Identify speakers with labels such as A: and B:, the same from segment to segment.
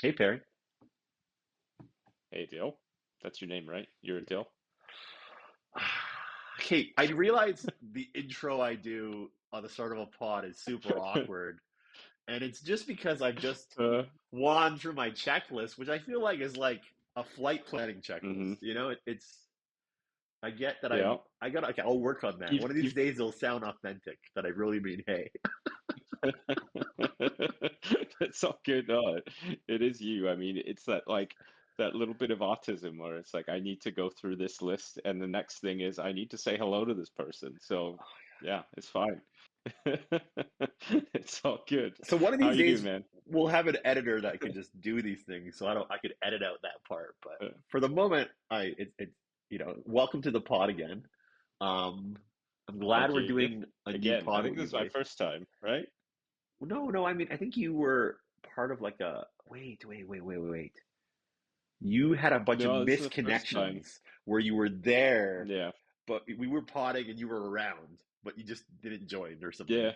A: Hey Perry.
B: Hey, Adil. That's your name, right? You're Adil?
A: Okay, I realize the intro I do on the start of a pod is super awkward, and it's just because I've just
B: Uh,
A: gone through my checklist, which I feel like is like a flight planning checklist.
B: hmm
A: It's I get that
B: Yeah.
A: I got okay, I'll work on that.
B: You've,
A: One of these
B: you've,
A: days it'll sound authentic that I really mean hey.
B: it's all good. No, it is you. I mean, it's that little bit of autism where it's like, I need to go through this list, and the next thing is I need to say hello to this person. So, yeah, it's fine. It's all good.
A: So one of
B: How
A: these
B: you doing,
A: days
B: man?
A: we'll have an editor that can just do these things, so I could edit out that part. But
B: Uh,
A: for the moment, welcome to the pod again. Um, I'm glad
B: Thank
A: we're
B: you.
A: doing a new
B: Again, I
A: pod
B: think
A: with you,
B: this is my
A: buddy.
B: first time, right?
A: No, I mean, I think you were part of like a wait. You had a bunch of
B: No, this is the first time.
A: misconnections where you were there,
B: Yeah.
A: but we were podding and you were around, but you just didn't join or something.
B: Yeah.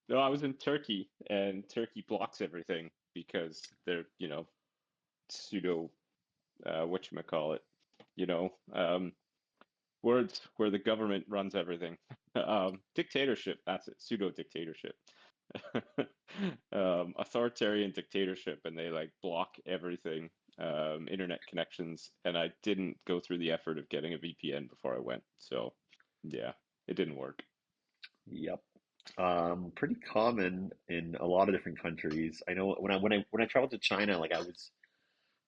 B: No, I was in Turkey, and Turkey blocks everything because they're, pseudo, whatchamacallit, words where the government runs everything. Dictatorship, that's it, pseudo dictatorship. Authoritarian dictatorship, and they like block everything, internet connections, and I didn't go through the effort of getting a VPN before I went. So, yeah, it didn't work.
A: Yep. Pretty common in a lot of different countries. I know when I traveled to China,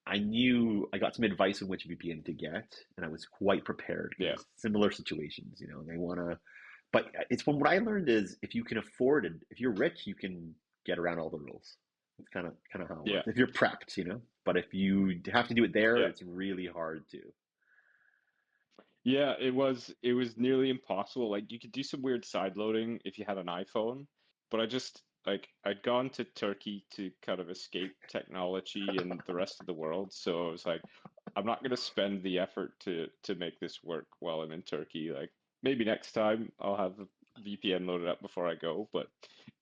A: I knew I got some advice on which VPN to get, and I was quite prepared
B: Yeah.
A: because similar situations, they want to. But it's from what I learned is if you can afford it, if you're rich, you can get around all the rules. It's kind of how it
B: Yeah.
A: works. If you're prepped. But if you have to do it there,
B: Yeah.
A: it's really hard to.
B: Yeah, it was nearly impossible. Like you could do some weird side loading if you had an iPhone, but I just like I'd gone to Turkey to kind of escape technology and the rest of the world. So I was like, I'm not going to spend the effort to make this work while I'm in Turkey. Like maybe next time I'll have a VPN loaded up before I go, but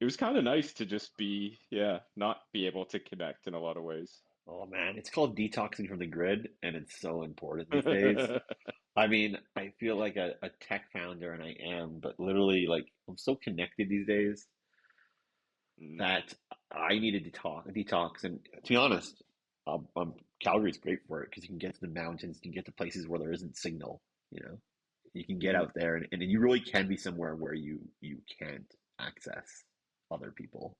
B: it was kind of nice to just be, yeah, not be able to connect in a lot of ways.
A: Oh man, it's called detoxing from the grid, and it's so important these days. I mean, I feel like a tech founder, and I am, but literally, like, I'm so connected these days
B: Mm,
A: that I need a detox. And to be honest, Calgary's great for it because you can get to the mountains, you can get to places where there isn't signal. You know, you can get
B: mhm.
A: out there, and you really can be somewhere where you can't access other people,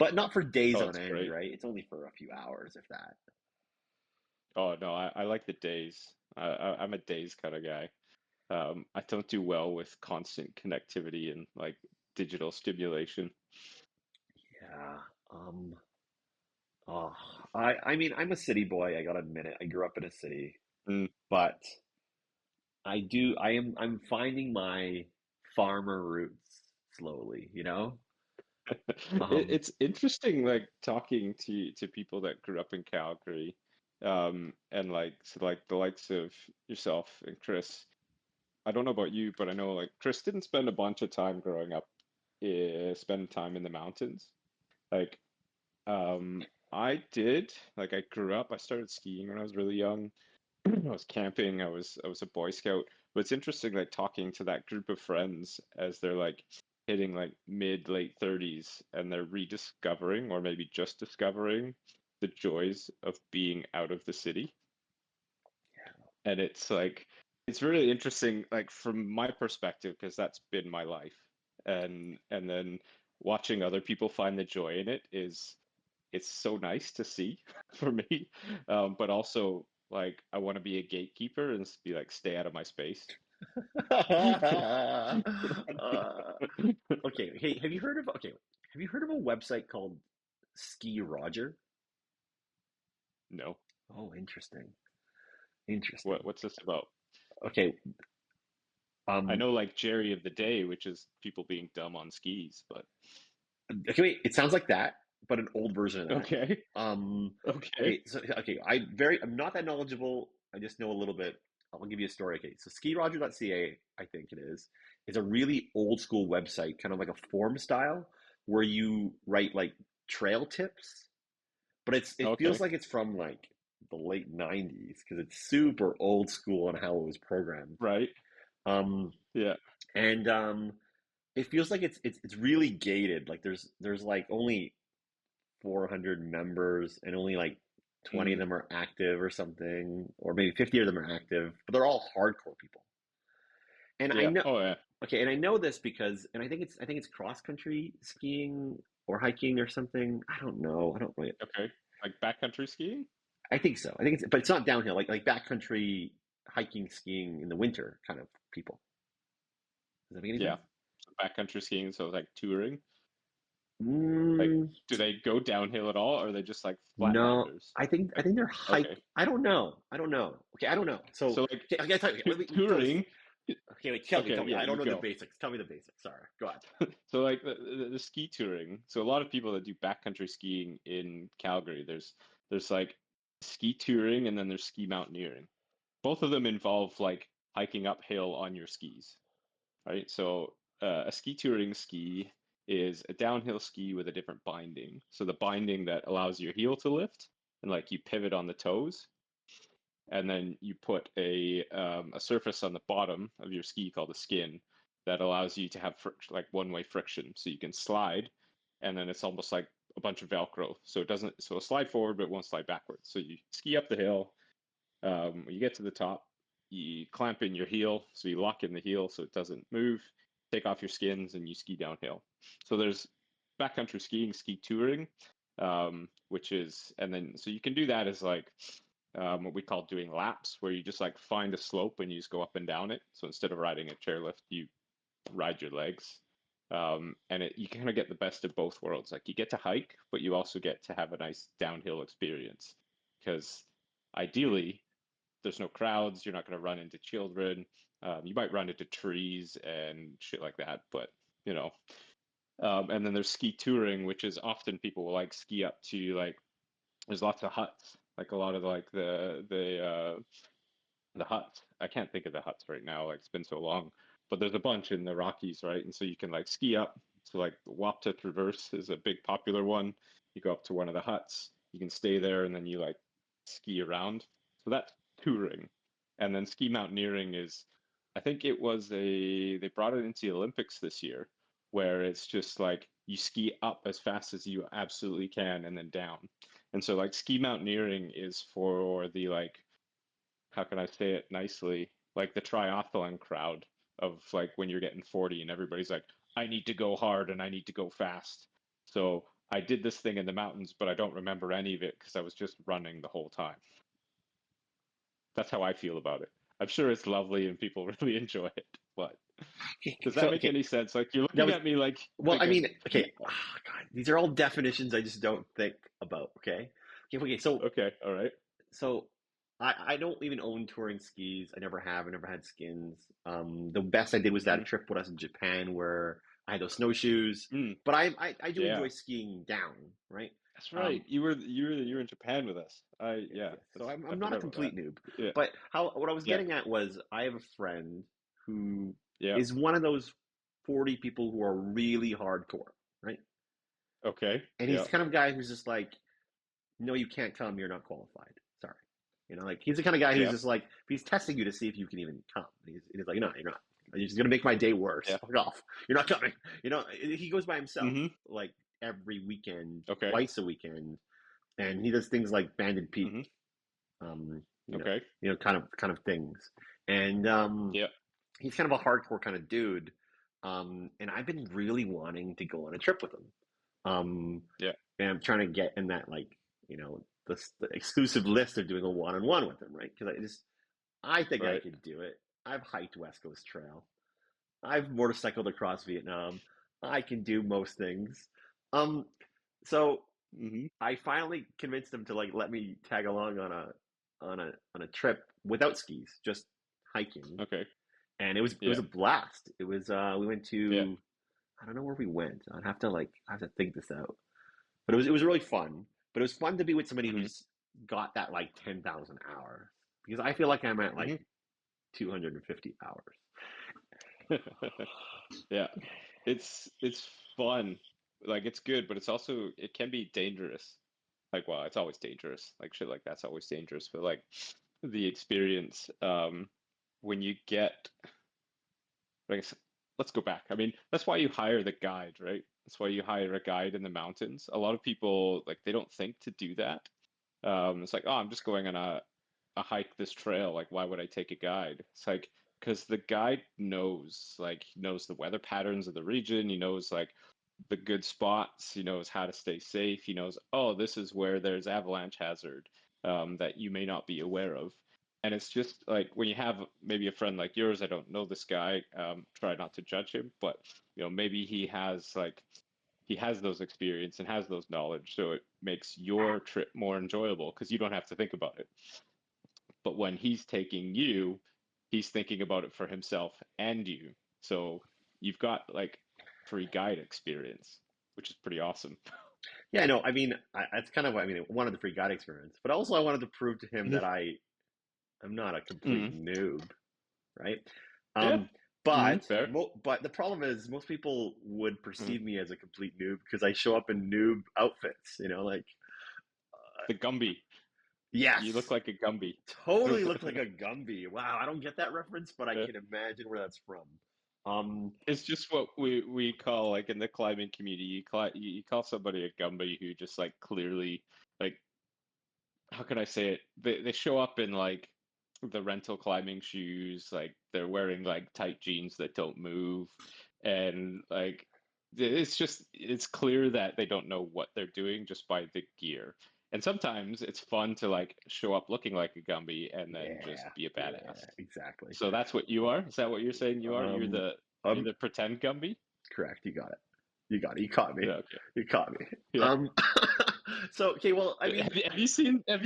A: but not for days
B: Oh,
A: on
B: it's
A: end,
B: great.
A: right? It's only for a few hours, if that.
B: Oh no, I like the days. I'm a days kind of guy. I don't do well with constant connectivity and like digital stimulation.
A: Yeah. Um, oh, I mean, I'm a city boy. I gotta admit it. I grew up in a city,
B: Mm.
A: but I'm finding my farmer roots slowly. Um,
B: It's interesting, like talking to people that grew up in Calgary, and like the likes of yourself and Chris. I don't know about you, but I know like Chris didn't spend a bunch of time growing up, spend time in the mountains. Like I did. Like I grew up. I started skiing when I was really young. I was camping. I was a Boy Scout. But it's interesting, like talking to that group of friends as they're like hitting like mid late 30s and they're rediscovering or maybe just discovering the joys of being out of the city. And it's like it's really interesting, like from my perspective, because that's been my life. And then watching other people find the joy in it is it's so nice to see for me. But also like I want to be a gatekeeper and be like, stay out of my space.
A: uh, okay. Hey, have you heard of a website called Ski Roger?
B: No.
A: Oh, interesting.
B: What
A: Interesting.
B: what's this about?
A: Okay.
B: I
A: Um,
B: know like Jerry of the Day, which is people being dumb on skis, but
A: okay, wait, it sounds like that, but an old version of that.
B: okay.
A: Um,
B: Okay.
A: I'm not that knowledgeable. I just know a little bit. I'll give you a story. Okay, so skiroger.ca, I think it is a really old school website, kind of like a forum style, where you write like trail tips, but it feels
B: Okay.
A: like it's from like the late 90s because it's super old school on how it was programmed.
B: Right.
A: Um,
B: Yeah.
A: and it feels like it's really gated. Like there's like only 400 members and only like 20 of
B: Mm.
A: them are active or something, or maybe 50 of them are active, but they're all hardcore people. And I
B: Yeah.
A: know,
B: Oh yeah.
A: okay, and I know this because, and I think it's cross country skiing or hiking or something. I don't know. I don't really.
B: Okay. Like backcountry skiing?
A: I think so. I think it's, but it's not downhill. Like backcountry hiking, skiing in the winter kind of people. Does that make any
B: Yeah.
A: sense?
B: So backcountry skiing, so like touring. Like,
A: Mm,
B: do they go downhill at all, or are they just like
A: no,
B: flatlanders?
A: I
B: Like,
A: think they're hike.
B: okay.
A: I don't know. I don't know. Okay, I don't know. So
B: So like
A: okay, I gotta tell you. Let me tell this.
B: touring.
A: Okay, wait,
B: Okay,
A: tell me.
B: yeah,
A: I don't
B: you
A: know the
B: go.
A: basics. Tell me the basics. Sorry. Go ahead.
B: So like the ski touring. So a lot of people that do backcountry skiing in Calgary, there's like ski touring and then there's ski mountaineering. Both of them involve like hiking uphill on your skis, right? So a ski touring ski is a downhill ski with a different binding. So the binding that allows your heel to lift and like you pivot on the toes, and then you put a surface on the bottom of your ski called a skin that allows you to have like one-way friction, so you can slide, and then it's almost like a bunch of Velcro, so it doesn't so it'll slide forward but it won't slide backwards. So you ski up the hill, when you get to the top, you clamp in your heel, so you lock in the heel so it doesn't move. Take off your skins and you ski downhill. So there's backcountry skiing, ski touring, which is, and then so you can do that as like what we call doing laps, where you just like find a slope and you just go up and down it. So instead of riding a chairlift, you ride your legs. And you kind of get the best of both worlds. Like you get to hike, but you also get to have a nice downhill experience because ideally there's no crowds. You're not going to run into children. You might run into trees and shit like that, but you know. And then there's ski touring, which is often people will like ski up to like there's lots of huts, like a lot of like the huts. I can't think of the huts right now. Like it's been so long, but there's a bunch in the Rockies, right? And so you can like ski up. So like the Wapta Traverse is a big popular one. You go up to one of the huts, you can stay there, and then you like ski around. So that's touring. And then ski mountaineering is, I think it was they brought it into the Olympics this year, where it's just like you ski up as fast as you absolutely can and then down. And so like ski mountaineering is for the like how can I say it nicely? Like the triathlon crowd of like when you're getting 40 and everybody's like, I need to go hard and I need to go fast. So I did this thing in the mountains, but I don't remember any of it because I was just running the whole time. That's how I feel about it. I'm sure it's lovely and people really enjoy it, but does that
A: So
B: make
A: okay,
B: any sense? Like you're
A: that
B: looking
A: was
B: at me like
A: well. I mean,
B: thinking,
A: okay. Oh, God, these are all definitions I just don't think about. Okay. Okay. Okay.
B: okay, all right.
A: So I don't even own touring skis. I never have. I never had skins. The best I did was that
B: Hmm.
A: trip when I was in Japan where I had those snowshoes.
B: Mm,
A: But I do enjoy
B: yeah,
A: skiing down, right?
B: that's right.
A: Um,
B: You were in Japan with us.
A: yes,
B: Yeah,
A: yes. So
B: that's I
A: I'm not a
B: forgot about that.
A: complete noob.
B: Yeah,
A: But how what I was
B: yeah,
A: getting at was I have a friend who
B: yeah.
A: is one of those 40 people who are really hardcore, right?
B: Okay.
A: And he's
B: Yeah.
A: the kind of guy who's just like, no, you can't tell him you're not qualified. Sorry. You know, like he's the kind of guy who's
B: Yeah.
A: just like, he's testing you to see if you can even come. He's like, no, you're not. You're just gonna make my day worse.
B: Yeah.
A: Fuck off. You're not coming. You know, he goes by himself
B: Mm-hmm.
A: like every weekend,
B: Okay.
A: twice a weekend, and he does things like Banded Peak,
B: Mm-hmm.
A: um,
B: Okay.
A: kind of things. And
B: Yeah.
A: he's kind of a hardcore kind of dude. And I've been really wanting to go on a trip with him. Um,
B: Yeah.
A: and I'm trying to get in that like the exclusive list of doing a one-on-one with him, right? Because I think I
B: Right.
A: could do it. I've hiked West Coast Trail. I've motorcycled across Vietnam. I can do most things. Um, so
B: Mm-hmm.
A: I finally convinced him to like let me tag along on a trip without skis, just hiking,
B: Okay.
A: and it was
B: Yeah.
A: a blast. It was we went
B: Yeah.
A: to I don't know where we went. I have to think this out. But it was really fun. But it was fun to be with somebody
B: Mm-hmm.
A: who's got that like 10,000 hours because I feel like I'm at like
B: Mm-hmm.
A: 250 hours.
B: Yeah. It's fun. Like it's good, but it's also it can be dangerous. like, well, it's always dangerous. Like shit like that's always dangerous. But like the experience, when you get, I guess, let's go back. I mean, that's why you hire the guide, right? That's why you hire a guide in the mountains. A lot of people like they don't think to do that. It's like, oh, I'm just going on a hike this trail. Like, why would I take a guide? It's like because the guide knows, like, he knows the weather patterns of the region. He knows like the good spots. He knows how to stay safe. He knows, oh, this is where there's avalanche hazard that you may not be aware of. And it's just like when you have maybe a friend like yours, I don't know this guy, try not to judge him, but maybe he has those experience and has those knowledge, so it makes your trip more enjoyable because you don't have to think about it. But when he's taking you, he's thinking about it for himself and you. So you've got like free guide experience, which is pretty awesome.
A: Yeah, no, I mean, that's kind of what I mean. I wanted the free guide experience, but also I wanted to prove to him that I'm not a complete
B: Mm.
A: noob, right?
B: Yeah.
A: Um, but
B: Fair.
A: but the problem is most people would
B: Mm.
A: perceive me as a complete noob because I show up in noob outfits, like
B: The Gumby. You look
A: yes,
B: like a Gumby.
A: totally look like a Gumby. Wow, I don't get that reference, but I
B: Yeah.
A: can imagine where that's from. Um,
B: It's just what we call like in the climbing community, you call somebody a Gumby who just like clearly like how can I say it? They show up in like the rental climbing shoes, like they're wearing like tight jeans that don't move, and like it's clear that they don't know what they're doing just by the gear. And sometimes it's fun to like show up looking like a Gumby and then just
A: yeah,
B: be a badass.
A: yeah, exactly.
B: So that's what you are? Is that what you're saying you are?
A: Um,
B: You're the pretend Gumby?
A: correct. You got it. You got it. You caught me.
B: Yeah, okay.
A: You caught me.
B: Yeah.
A: Um, so okay, well, I mean,
B: Have you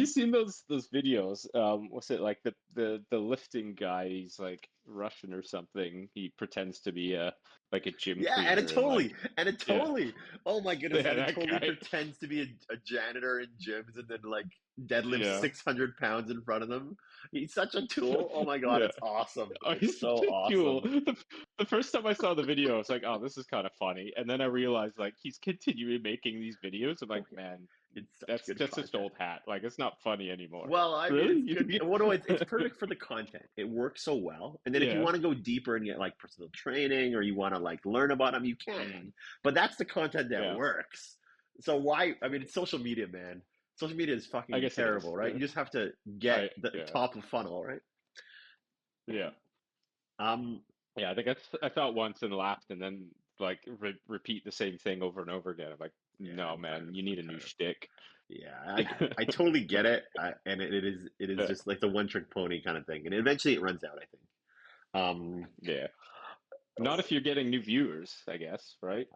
B: seen those videos? What's it like the lifting guy? He's like Russian or something. He pretends to be a like a gym
A: yeah, and it
B: cleaner and
A: totally,
B: like
A: and it
B: yeah,
A: totally, oh my goodness,
B: yeah,
A: and it
B: that
A: totally
B: guy.
A: pretends to be a janitor in gyms and then like deadlifts
B: Yeah,
A: 600 pounds in front of them. He's such a tool. Oh my God,
B: yeah.
A: it's awesome.
B: Oh,
A: It's
B: he's
A: so
B: such a tool.
A: awesome.
B: The first time I saw the video, I was like, oh, this is kind of funny. And then I realized like he's continuing making these videos. I'm
A: Oh
B: like,
A: yeah,
B: man,
A: it's such
B: that's
A: good
B: just
A: content.
B: old hat. Like it's not funny anymore.
A: Well, I mean,
B: Really?
A: it's
B: You
A: good.
B: think?
A: Well, no, it's perfect for the content. It works so well. And then if you
B: Yeah.
A: want to go deeper and get like personal training or you want to like learn about them, you
B: Mm,
A: can. But that's the content that
B: yeah.
A: works. So why? I mean, it's social media, man. Social media is
B: I
A: fucking
B: guess it
A: terrible,
B: is.
A: right?
B: Yeah.
A: You just have to
B: All
A: get
B: right.
A: the
B: Yeah.
A: top of funnel, right?
B: Yeah.
A: Um,
B: Yeah. I think I thought once and laughed, and then like repeat the same thing over and over again. I'm like,
A: yeah,
B: no,
A: I'm tired
B: man,
A: of.
B: you
A: I'm
B: need a new
A: tired of.
B: shtick.
A: Yeah, I get it. I totally get it. And it is
B: Yeah.
A: just like the one trick pony kind of thing. And eventually it runs out, I think. Um,
B: Yeah. Not if you're getting new viewers, I guess, right?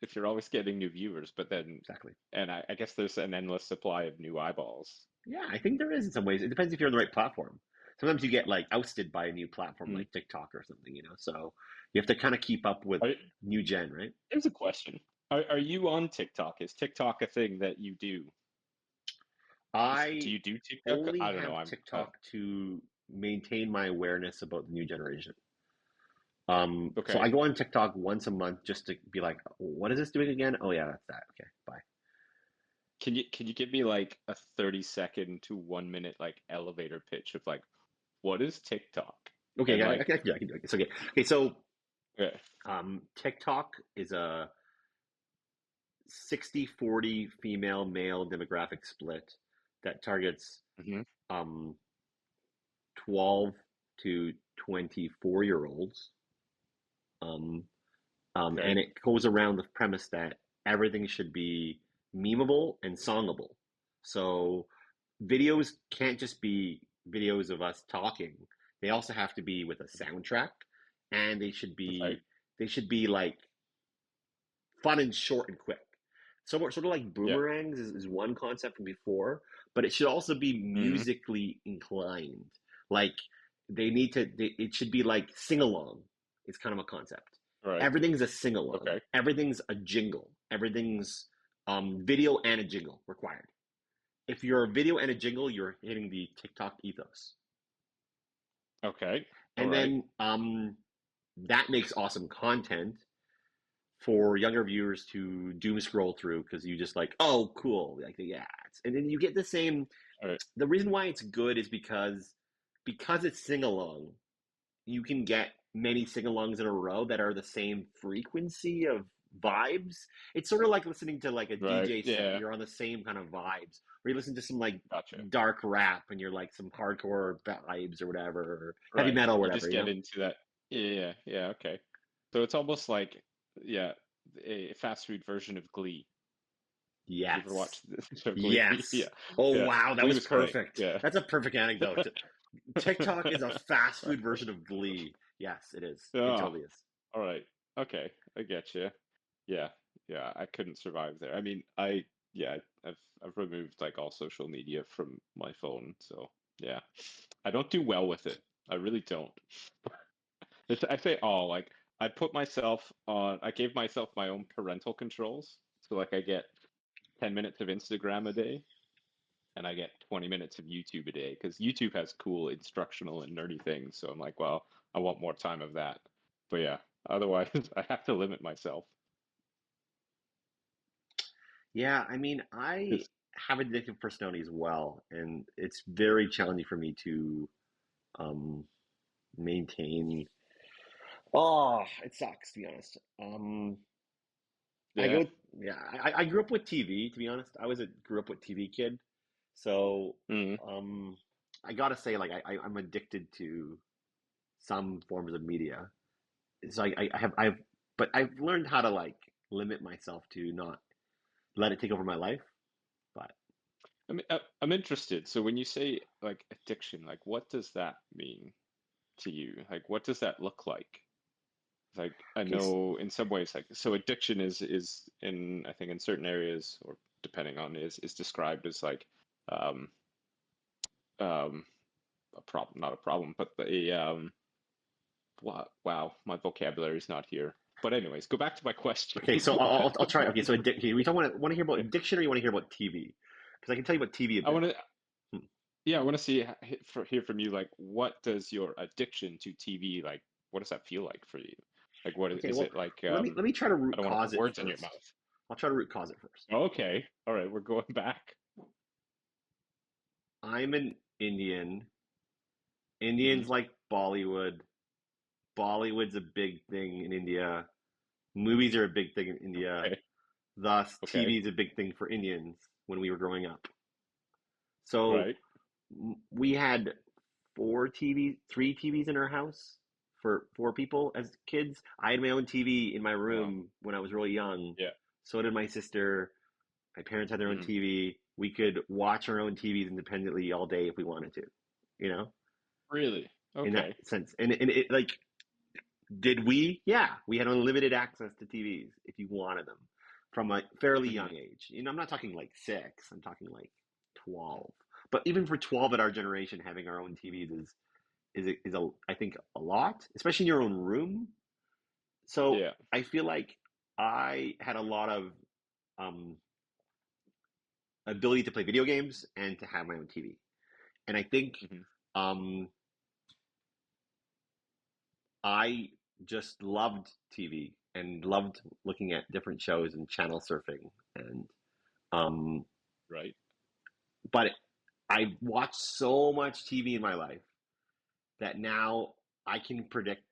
B: If you're always getting new viewers, but then,
A: exactly.
B: and I guess there's an endless supply of new eyeballs.
A: Yeah, I think there is in some ways. It depends if you're on the right platform. Sometimes you get like ousted by a new platform
B: Mm.
A: like TikTok or something. So you have to kind of keep up with
B: Are,
A: new gen, right?
B: Here's a question. Are you on TikTok? Is TikTok a thing that you do? Do
A: I
B: you do TikTok?
A: only
B: I don't know.
A: have
B: I'm
A: TikTok to maintain my awareness about the new generation. So I
B: okay.
A: go on TikTok once a month just to be like, what is this doing again? Oh yeah, that's that. Okay, bye.
B: Can you give me like a 30-second to 1 minute like elevator pitch of like what is TikTok?
A: Okay,
B: And
A: yeah,
B: like
A: I can do it. It's okay. Okay, so
B: yeah.
A: TikTok is a 60-40 female male demographic split that targets
B: Hmm.
A: um, 12 to 24-year olds. Um, and
B: Okay.
A: it goes around the premise that everything should be memeable and songable. So videos can't just be videos of us talking. They also have to be with a soundtrack, and
B: Okay.
A: they should be like fun and short and quick. So sort of like
B: Yeah.
A: boomerangs is one concept from before, but it should also be
B: Hmm.
A: musically inclined. Like it should be like sing along. It's kind of a concept.
B: Right.
A: Everything's a sing along.
B: Okay.
A: Everything's a jingle. Everything's video and a jingle required. If you're a video and a jingle, you're hitting the TikTok ethos.
B: Okay. All
A: And
B: right.
A: then that makes awesome content. for younger viewers to doom scroll through because you just like, oh, cool, like the ads, and then you get the same.
B: All right.
A: The reason why it's good is because it's sing along. You can get many sing-alongs in a row that are the same frequency of vibes. It's sort of like listening to like a
B: Right.
A: DJ set.
B: Yeah.
A: You're on the same kind of vibes. Or you listen to some like
B: Gotcha.
A: dark rap and you're like some hardcore vibes or whatever, or heavy
B: Right.
A: metal or
B: You
A: whatever,
B: just
A: you
B: get
A: know?
B: into that. Yeah. Yeah. Okay. So it's almost like, yeah, a fast food version of Glee. Did you ever
A: Yes.
B: watch the show Glee? Yeah.
A: Yes. Oh
B: Yeah.
A: wow, that
B: Glee
A: was
B: was great.
A: perfect.
B: Yeah.
A: That's a perfect anecdote. TikTok is a fast food version of Glee. Yes, it is. It
B: Oh,
A: totally is.
B: all right. Okay. I get you. Yeah. Yeah. I couldn't survive there. I mean, yeah, I've removed like all social media from my phone. So yeah, I don't do well with it. I really don't. I say all like I gave myself my own parental controls. So like I get 10 minutes of Instagram a day and I get 20 minutes of YouTube a day because YouTube has cool instructional and nerdy things. So I'm like, well, I want more time of that. But yeah, otherwise I have to limit myself.
A: Yeah, I mean, I
B: 'Cause-
A: have addictive personality as well, and it's very challenging for me to um, maintain. Oh, it sucks to be honest. I
B: yeah.
A: go, yeah, I grew up with TV. To be honest, I was a grew up with TV kid, so
B: Mm.
A: um, I gotta say, like, I'm addicted to some forms of media. So but I've learned how to like limit myself to not let it take over my life. But
B: I mean, I'm interested. So when you say like addiction, like what does that mean to you? Like what does that look like? Like I
A: okay,
B: know in some ways, like so addiction is in I think in certain areas or depending on is described as like um um a problem, not a problem, but wow, my vocabulary is not here. But anyways, go back to my question.
A: okay, so I'll try. Okay, so okay, we don't want to hear about
B: Yeah.
A: addiction, or you want to hear about TV? Because I can tell you about TV a
B: I
A: bit.
B: want to
A: Hmm.
B: yeah, I want to hear from you like what does your addiction to TV like what does that feel like for you? Like what
A: Okay,
B: is
A: well,
B: it like
A: let me try to
B: I
A: root
B: don't want to
A: cause
B: put
A: it
B: words in your
A: first.
B: mouth.
A: I'll try to root cause it first.
B: Okay. All right, we're going back.
A: I'm an Indian.
B: Hmm.
A: Indians like Bollywood. Bollywood's a big thing in India. Movies are a big thing in India.
B: Okay.
A: Thus,
B: Okay.
A: TV is a big thing for Indians when we were growing up. So
B: Right.
A: we had three TVs in our house for four people as kids. I had my own TV in my
B: Wow.
A: room when I was really young.
B: Yeah.
A: So did my sister. My parents had their own
B: Hmm.
A: TV. We could watch our own TVs independently all day if we wanted to, you know,
B: Really?
A: in that
B: Okay.
A: sense. And it like, did we? Yeah, we had unlimited access to TVs if you wanted them from a fairly
B: Hmm.
A: young age. You know, I'm not talking like six, I'm talking like 12. But even for 12 at our generation, having our own TVs is I think a lot, especially in your own room. So
B: Yeah.
A: I feel like I had a lot of um, ability to play video games and to have my own TV. And I think
B: Hmm.
A: um, I just loved TV and loved looking at different shows and channel surfing. And um,
B: Right.
A: but I watched so much TV in my life that now I can predict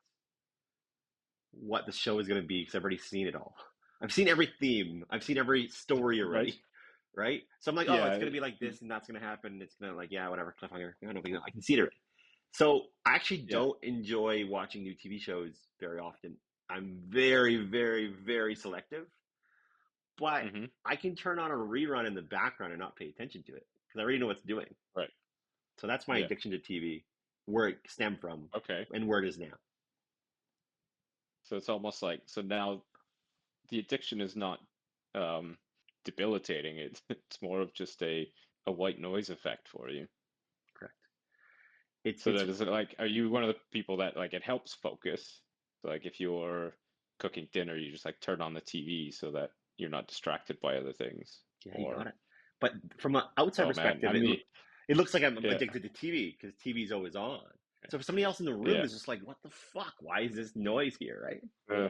A: what the show is going to be because I've already seen it all. I've seen every theme. I've seen every story
B: Right.
A: already. Right? So I'm like, oh, it's
B: Yeah.
A: going to be like this and that's going to happen. It's going to like, yeah, whatever, cliffhanger. I don't know, I can see it already. So I actually
B: Yeah.
A: don't enjoy watching new TV shows very often. I'm very, very, very selective, but
B: Hmm.
A: I can turn on a rerun in the background and not pay attention to it because I already know what's doing.
B: Right.
A: So that's my
B: Yeah.
A: addiction to TV, where it stemmed from
B: Okay.
A: and where it is now.
B: So it's almost like so now the addiction is not um debilitating. It's more of just a white noise effect for you.
A: Correct. It's
B: So
A: it's
B: that is it like, are you one of the people that like it helps focus? So like if you're cooking dinner, you just like turn on the TV so that you're not distracted by other things.
A: Yeah, you got
B: Or
A: it. But from an outside
B: oh man,
A: perspective, it looks like I'm
B: yeah,
A: addicted to TV because TV is always on. So for somebody else in the room,
B: yeah,
A: it's just like, what the fuck? Why is this noise here, right?
B: uh,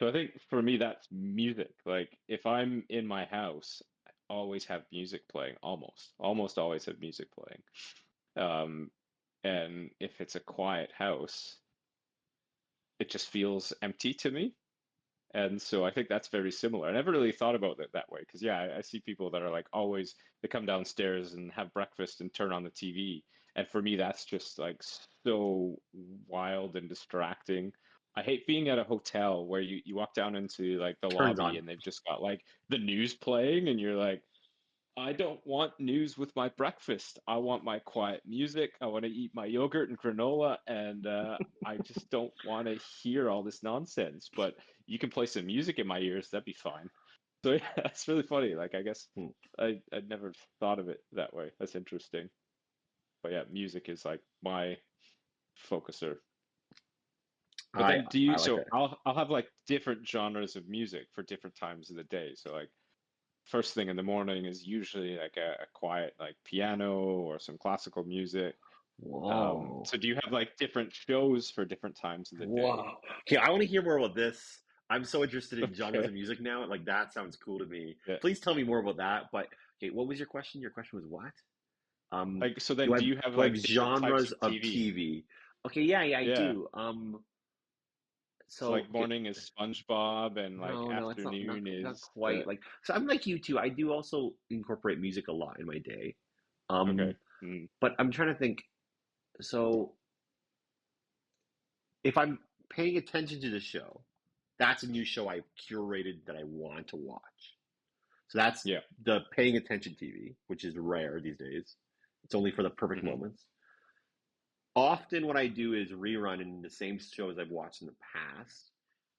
B: So I think for me that's music. Like if I'm in my house, I always have music playing, almost always have music playing. Um, and if it's a quiet house, it just feels empty to me. And so I think that's very similar. I never really thought about it that way because, yeah, I see people that are like always, they come downstairs and have breakfast and turn on the TV. And for me, that's just like so wild and distracting. I hate being at a hotel where you walk down into like the
A: Turns
B: lobby
A: on.
B: and they've just got like the news playing and you're like, I don't want news with my breakfast. I want my quiet music. I want to eat my yogurt and granola, and I just don't want to hear all this nonsense. But you can play some music in my ears, that'd be fine. So yeah, that's really funny. Like I guess
A: Hmm.
B: I'd never thought of it that way. That's interesting. But yeah, music is like my focuser. But then do
A: I
B: you,
A: like
B: so
A: that.
B: I'll have like different genres of music for different times of the day. So like first thing in the morning is usually like a quiet like piano or some classical music.
A: Whoa.
B: So do you have like different shows for different times of the day?
A: Whoa. Okay, I want to hear more about this. I'm so interested in genres
B: Okay.
A: of music now. Like that sounds cool to me.
B: Yeah.
A: Please tell me more about that. But okay, what was your question? Your question was what?
B: Like so
A: Do
B: then
A: I
B: do you have
A: do I have
B: like different types
A: genres
B: of
A: of
B: TV?
A: TV? Okay, yeah, I
B: Yeah.
A: do.
B: So
A: So
B: like
A: okay,
B: morning is SpongeBob and like
A: no, it's
B: afternoon
A: not
B: is
A: quite like. So I'm like you too. I do also incorporate music a lot in my day.
B: okay.
A: Um,
B: Mm,
A: but I'm trying to think. So if I'm paying attention to the show, that's a new show I curated that I want to watch. So that's
B: yeah.
A: the paying attention TV, which is rare these days. It's only for the perfect
B: Hmm.
A: moments. Often, what I do is rerun in the same shows I've watched in the past,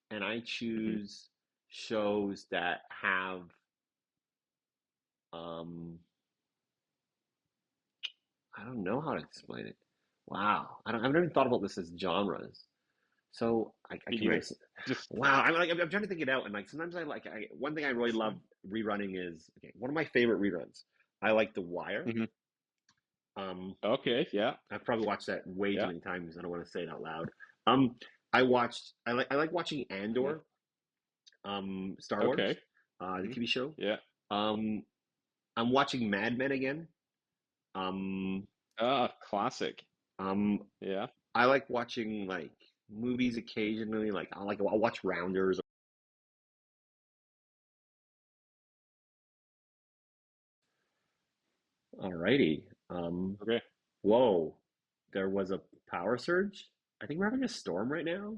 A: and I
B: Hmm.
A: choose shows that have um, I don't know how to explain it. Wow, I've never thought about this as genres. So I
B: Me
A: can
B: neither.
A: really,
B: Just
A: wow. I'm trying to think it out, and like sometimes one thing I really
B: that's
A: love
B: fine.
A: rerunning is okay, one of my favorite reruns. I like The Wire.
B: Hmm.
A: Um,
B: Okay. Yeah.
A: I've probably watched that way too
B: Yeah.
A: many times. I don't want to say it out loud. I like watching
B: Hmm.
A: Andor, Star Wars,
B: Okay.
A: the
B: Hmm.
A: TV show.
B: Yeah.
A: Um, I'm watching Mad Men again. Um,
B: Ah, classic.
A: um,
B: Yeah.
A: I like watching like movies occasionally. Like I'll watch Rounders. Alrighty.
B: Okay.
A: Whoa, there was a power surge. I think we're having a storm right now.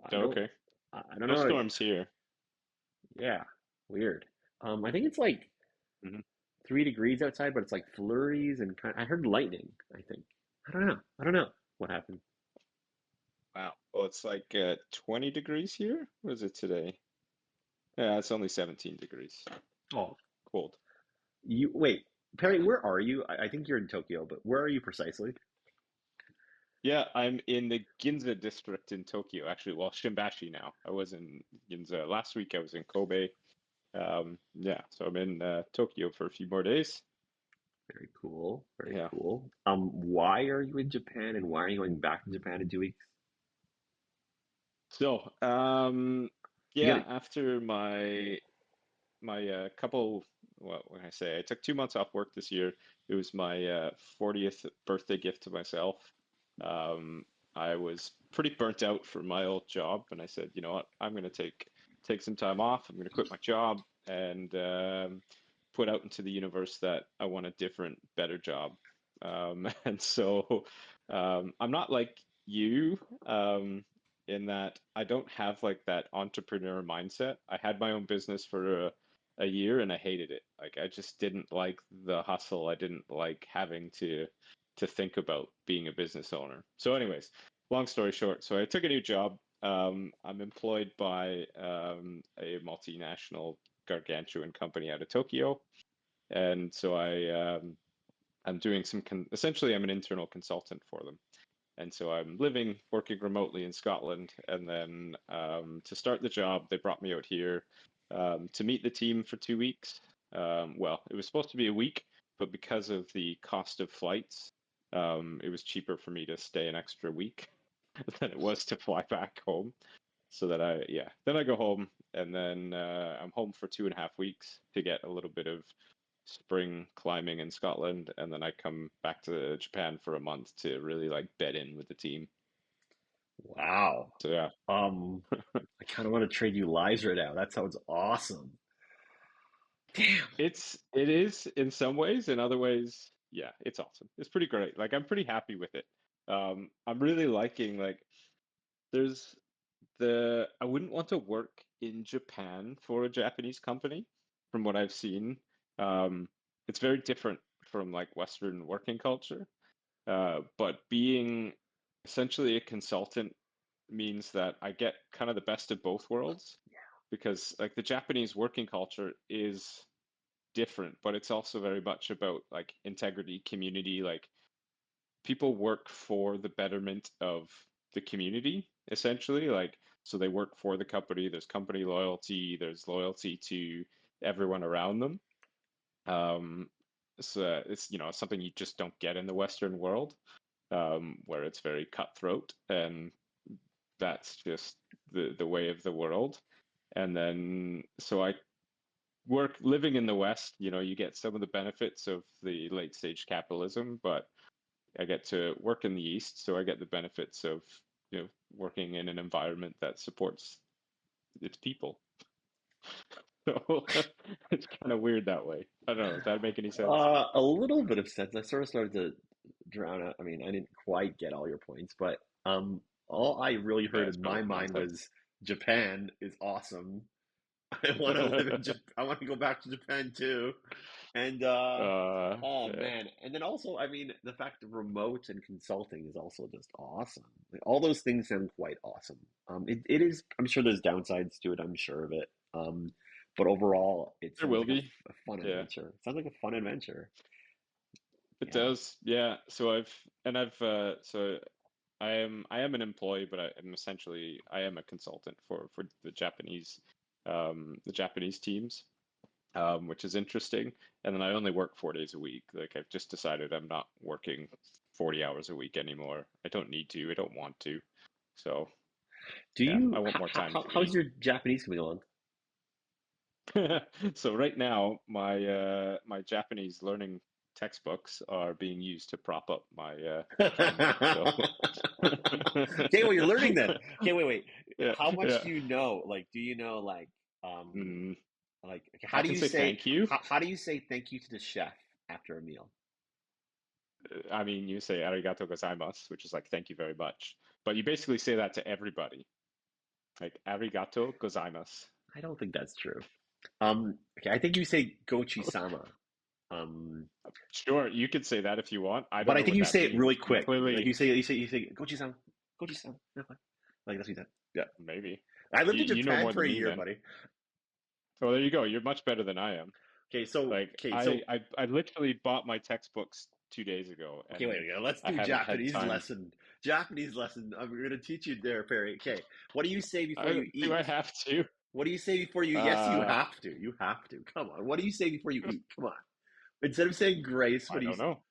A: I don't,
B: Okay.
A: I don't
B: No
A: know.
B: storms here.
A: Yeah, weird. I think it's like
B: Hmm.
A: 3 degrees outside, but it's like flurries and I heard lightning. I think. I don't know. I don't know what happened.
B: Wow. Well, it's like 20 degrees here. What is it today? Yeah, it's only 17 degrees.
A: Oh,
B: Cold.
A: you wait, Perry. Where are you? I think you're in Tokyo, but where are you precisely?
B: Yeah, I'm in the Ginza district in Tokyo, actually. Well, Shimbashi now. I was in Ginza last week. I was in Kobe. Yeah, so I'm in Tokyo for a few more days.
A: Very cool. Very
B: Yeah.
A: cool. Why are you in Japan, and why are you going back to Japan in 2 weeks?
B: So,
A: You
B: yeah,
A: gotta.
B: after my couple, what can I say? I took 2 months off work this year. It was my 40th birthday gift to myself. Um, I was pretty burnt out from my old job, and I said, you know what? I'm going to take some time off. I'm going to quit my job and put out into the universe that I want a different, better job. And so I'm not like you. In that I don't have like that entrepreneur mindset. I had my own business for a year and I hated it. Like I just didn't like the hustle. I didn't like having to think about being a business owner. So, anyways, long story short, so I took a new job. I'm employed by a multinational gargantuan company out of Tokyo, and so I'm doing essentially I'm an internal consultant for them. And so I'm living, working remotely in Scotland. And then to start the job, they brought me out here to meet the team for 2 weeks. Well, it was supposed to be a week, but because of the cost of flights, it was cheaper for me to stay an extra week than it was to fly back home. so that then I go home, and then I'm home for 2.5 weeks to get a little bit of spring climbing in Scotland, and then I come back to Japan for a month to really like bed in with the team.
A: Wow.
B: So yeah,
A: Um, I kind of want to trade you lives right now. That sounds awesome. Damn.
B: it is in some ways, in other ways, yeah, it's awesome. It's pretty great. Like I'm pretty happy with it. I'm really liking like there's I wouldn't want to work in Japan for a Japanese company from what I've seen. Um, it's very different from like Western working culture. But being essentially a consultant means that I get kind of the best of both worlds because like the Japanese working culture is different, but it's also very much about like integrity, community, like people work for the betterment of the community, essentially. Like, so they work for the company. There's company loyalty. There's loyalty to everyone around them. Um, so it's something you just don't get in the Western world, where it's very cutthroat, and that's just the way of the world. And then so I work living in the West. You get some of the benefits of the late stage capitalism, but I get to work in the East, so I get the benefits of working in an environment that supports its people. So it's kind of weird that way. I don't know. Does that make any sense?
A: A little bit of sense. I sort of started to drown out. I mean, I didn't quite get all your points, but all I really
B: Yeah,
A: heard
B: it's
A: in
B: been a
A: my
B: long
A: mind
B: time.
A: was Japan is awesome. I want to live in Japan. I want to go back to Japan too. And oh
B: Yeah.
A: man. And then also, I mean, the fact of remote and consulting is also just awesome. Like, all those things sound quite awesome. It is. I'm sure there's downsides to it. I'm sure of it. But overall, it
B: There
A: sounds
B: will
A: like
B: be.
A: a fun
B: Yeah.
A: adventure. It sounds like a fun adventure.
B: It
A: Yeah.
B: does. Yeah. So I am an employee, but I am a consultant for the Japanese teams, which is interesting. And then I only work 4 days a week. Like I've just decided I'm not working 40 hours a week anymore. I don't need to. I don't want to. So
A: Do
B: yeah, I
A: you?
B: want more time to
A: How's
B: eat.
A: your Japanese coming along?
B: So right now, my Japanese learning textbooks are being used to prop up my training. So
A: Okay, well, you're learning then. Okay, wait.
B: yeah,
A: How much
B: yeah.
A: do you know? Like, do you know um
B: Mm,
A: okay,
B: I can say thank you.
A: how do you say thank you to the chef after a meal?
B: I mean, you say arigato gozaimasu, which is like thank you very much. But you basically say that to everybody. Like arigato gozaimasu.
A: I don't think that's true. Okay, I think you say gochi sama. Um,
B: Sure, you could say that if you want. I
A: but
B: don't
A: I
B: know
A: think
B: what
A: you
B: that
A: say it
B: means.
A: really
B: You
A: quick. Like
B: clearly,
A: you say gochi sama, gochi sama. Like that's what you said. Yeah.
B: maybe.
A: I lived
B: You,
A: in
B: you know
A: Japan
B: more
A: for
B: than
A: a
B: me
A: year,
B: then.
A: buddy.
B: Well, there you go. You're much better than I am. Like
A: Okay,
B: I,
A: so
B: I, I literally bought my textbooks 2 days ago,
A: okay,
B: and
A: let's
B: I
A: do
B: haven't had
A: Japanese
B: time.
A: lesson. Japanese lesson. I'm going to teach you there, Perry. Okay, what do you say before you
B: Do I
A: eat?
B: have to?
A: What do you say before you? Yes, you
B: Uh,
A: have to. You have to. Come on. What do you say before you eat? Come on. Instead of saying grace, what
B: I
A: do you
B: don't
A: say?
B: know.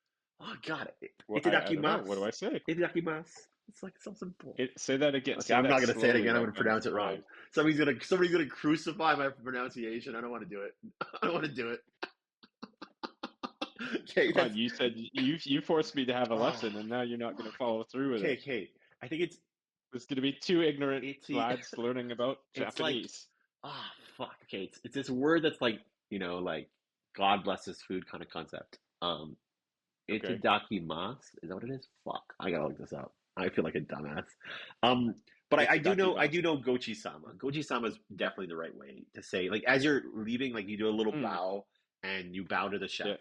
A: Oh God,
B: Well, I don't know. What do
A: itadakimasu.
B: I say?
A: Itadakimasu. It's like so simple.
B: Say that again.
A: Okay,
B: Say
A: I'm not
B: that
A: going to say it
B: slowly,
A: again. I'm
B: like
A: going to
B: I'm
A: pronounce it wrong.
B: surprised.
A: Somebody's gonna crucify my pronunciation. I don't want to do it. I don't want to do it. Okay,
B: Come on,
A: that's
B: you said you forced me to have a
A: oh,
B: lesson, and now you're not going to follow through with it.
A: okay. I think
B: There's going to be two ignorant
A: it's the
B: lads learning about
A: it's like
B: Japanese.
A: fuck. Okay, it's this word that's like like God bless this food kind of concept.
B: Okay.
A: Itadakimasu. Is that what it is? Fuck. I gotta look this up. I feel like a dumbass. Um, but I do
B: Itadakimasu.
A: know Gochi-sama. Gochi-sama is definitely the right way to say, like, as you're leaving, like you do a little
B: Hmm.
A: bow and you bow to the chef,
B: Yeah.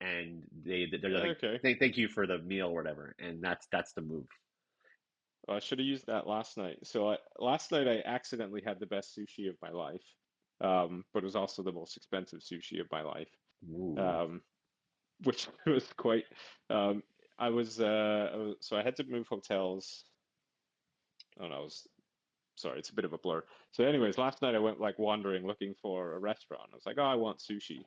A: and they're like
B: Okay.
A: thank you for the meal or whatever, and that's the move.
B: I should have used that last night. Last night I accidentally had the best sushi of my life, but it was also the most expensive sushi of my life,
A: Ooh.
B: um, which was quite. Um, so I had to move hotels. Oh no, sorry, it's a bit of a blur. So, anyways, last night I went like wandering looking for a restaurant. I was like, oh, I want sushi.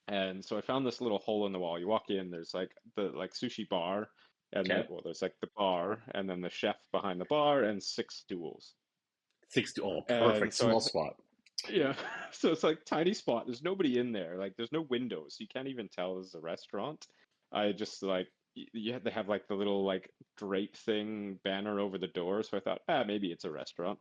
B: And so I found this little hole in the wall. You walk in, there's like the like sushi bar, and
A: Okay.
B: there's like the bar, and then the chef behind the bar, and six stools.
A: Oh,
B: And
A: perfect.
B: so I,
A: Small spot.
B: yeah, so it's like tiny spot. There's nobody in there. Like there's no windows. You can't even tell this is a restaurant. I just like you had to have like the little like drape thing banner over the door. So I thought, maybe it's a restaurant.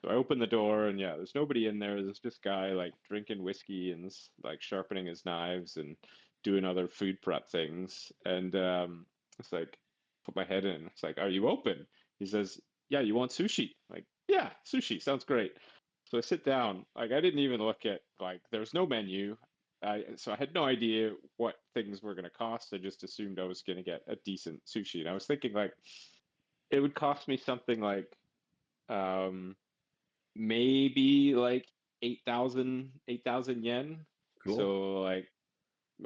B: So I opened the door and yeah, there's nobody in there. There's this guy like drinking whiskey and like sharpening his knives and doing other food prep things. And it's like put my head in. It's like, are you open? He says, yeah, you want sushi? Like, yeah, sushi sounds great. So I sit down. Like I didn't even look at like there's no menu. So I had no idea what things were going to cost. I just assumed I was going to get a decent sushi. And I was thinking like it would cost me something like um maybe like 8,000 yen.
A: Cool.
B: So like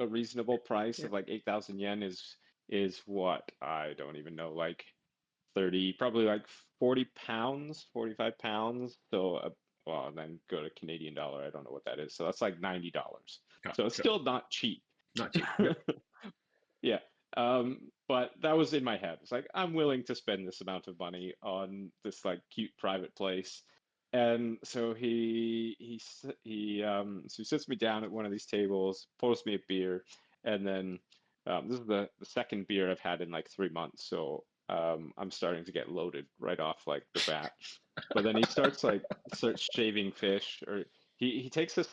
B: a reasonable price
A: Yeah.
B: of like 8,000 yen is what I don't even know, like 30, probably like 40 pounds, 45 pounds. So, well, then go to Canadian dollar. I don't know what that is. So that's like $90.
A: Got,
B: So it's
A: got,
B: still not cheap.
A: not cheap. Yep.
B: Yeah. But that was in my head. It's like I'm willing to spend this amount of money on this like cute private place. And so he sits me down at one of these tables, pours me a beer, and then this is the second beer I've had in like 3 months. So I'm starting to get loaded right off like the bat. But then he starts shaving fish, or he takes this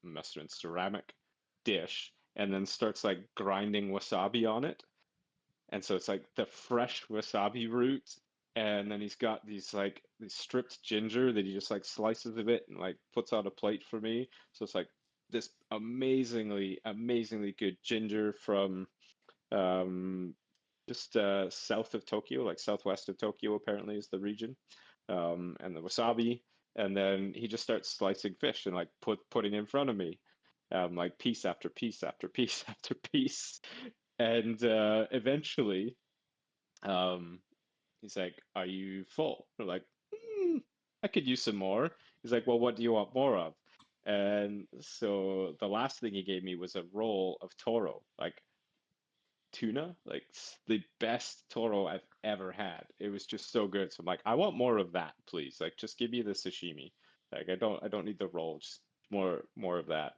B: must have been ceramic dish and then starts like grinding wasabi on it. And so it's like the fresh wasabi root. And then he's got these stripped ginger that he just like slices of it and like puts on a plate for me. So it's like this amazingly good ginger from um, just south of Tokyo, like southwest of Tokyo, apparently is the region. And the wasabi, and then he just starts slicing fish and like putting in front of me, like piece after piece after piece after piece, and eventually, um, he's like, "Are you full?" We're like, "I could use some more." He's like, "Well, what do you want more of?" And so the last thing he gave me was a roll of toro, like tuna, like the best toro I've ever had. It was just so good. So I'm like, I want more of that, please. Like, just give me the sashimi. Like, I don't need the roll. Just more of that.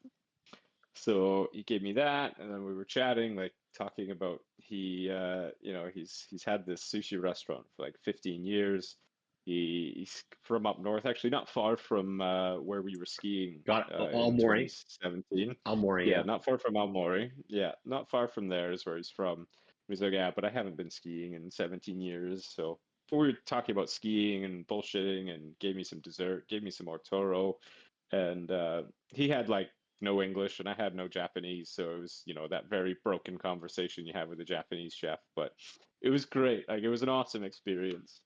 B: So he gave me that, and then we were chatting, like talking about he's had this sushi restaurant for like 15 years. He's from up north, actually, not far from where we were skiing
A: Got it.
B: in
A: Almori.
B: 2017.
A: Almori,
B: Yeah,
A: yeah.
B: not far from Aomori. Yeah, not far from there is where he's from. He's like, yeah, but I haven't been skiing in 17 years. So we were talking about skiing and bullshitting, and gave me some dessert, gave me some more toro, and he had like no English and I had no Japanese, so it was, that very broken conversation you have with a Japanese chef, but it was great. Like it was an awesome experience.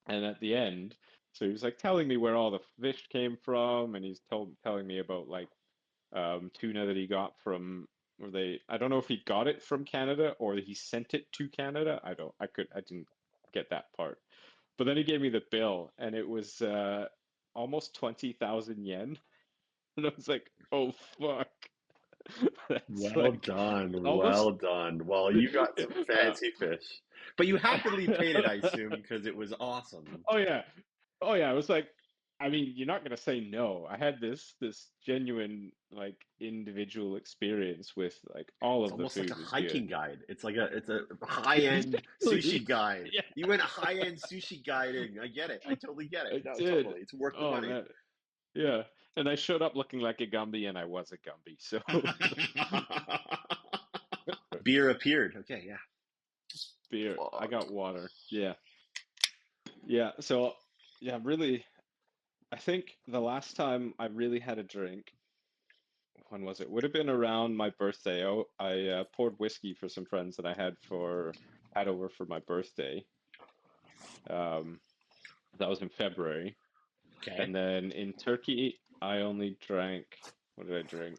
B: And at the end, so he was like telling me where all the fish came from, and he's telling me about like tuna that he got from where I don't know if he got it from Canada or he sent it to Canada. I didn't get that part. But then he gave me the bill and it was almost 20,000 yen. And I was like, oh fuck. That's
A: Well
B: like
A: done.
B: almost
A: Well done. Well, you got some
B: uh,
A: fancy fish. But you happily paid it, I assume, because it was awesome.
B: oh yeah. Oh yeah, it was like I mean, you're not gonna say no. I had this genuine like individual experience with like all
A: It's
B: of the
A: almost like a
B: food was good.
A: hiking guide. It's a high-end
B: Basically,
A: sushi guide.
B: yeah,
A: You went high-end sushi guiding. I get it. I totally get it.
B: I
A: No,
B: did.
A: totally. It's worth the
B: Oh
A: money.
B: man, yeah. And I showed up looking like a Gumby, and I was a Gumby. So
A: Beer appeared. Okay, yeah.
B: beer. I
A: Fuck.
B: got water. Yeah, yeah. So yeah, really. I think the last time I really had a drink, when was it? Would have been around my birthday. I poured whiskey for some friends that I had over for my birthday. Um, that was in February.
A: Okay.
B: And then in Turkey, I only drank, what did I drink?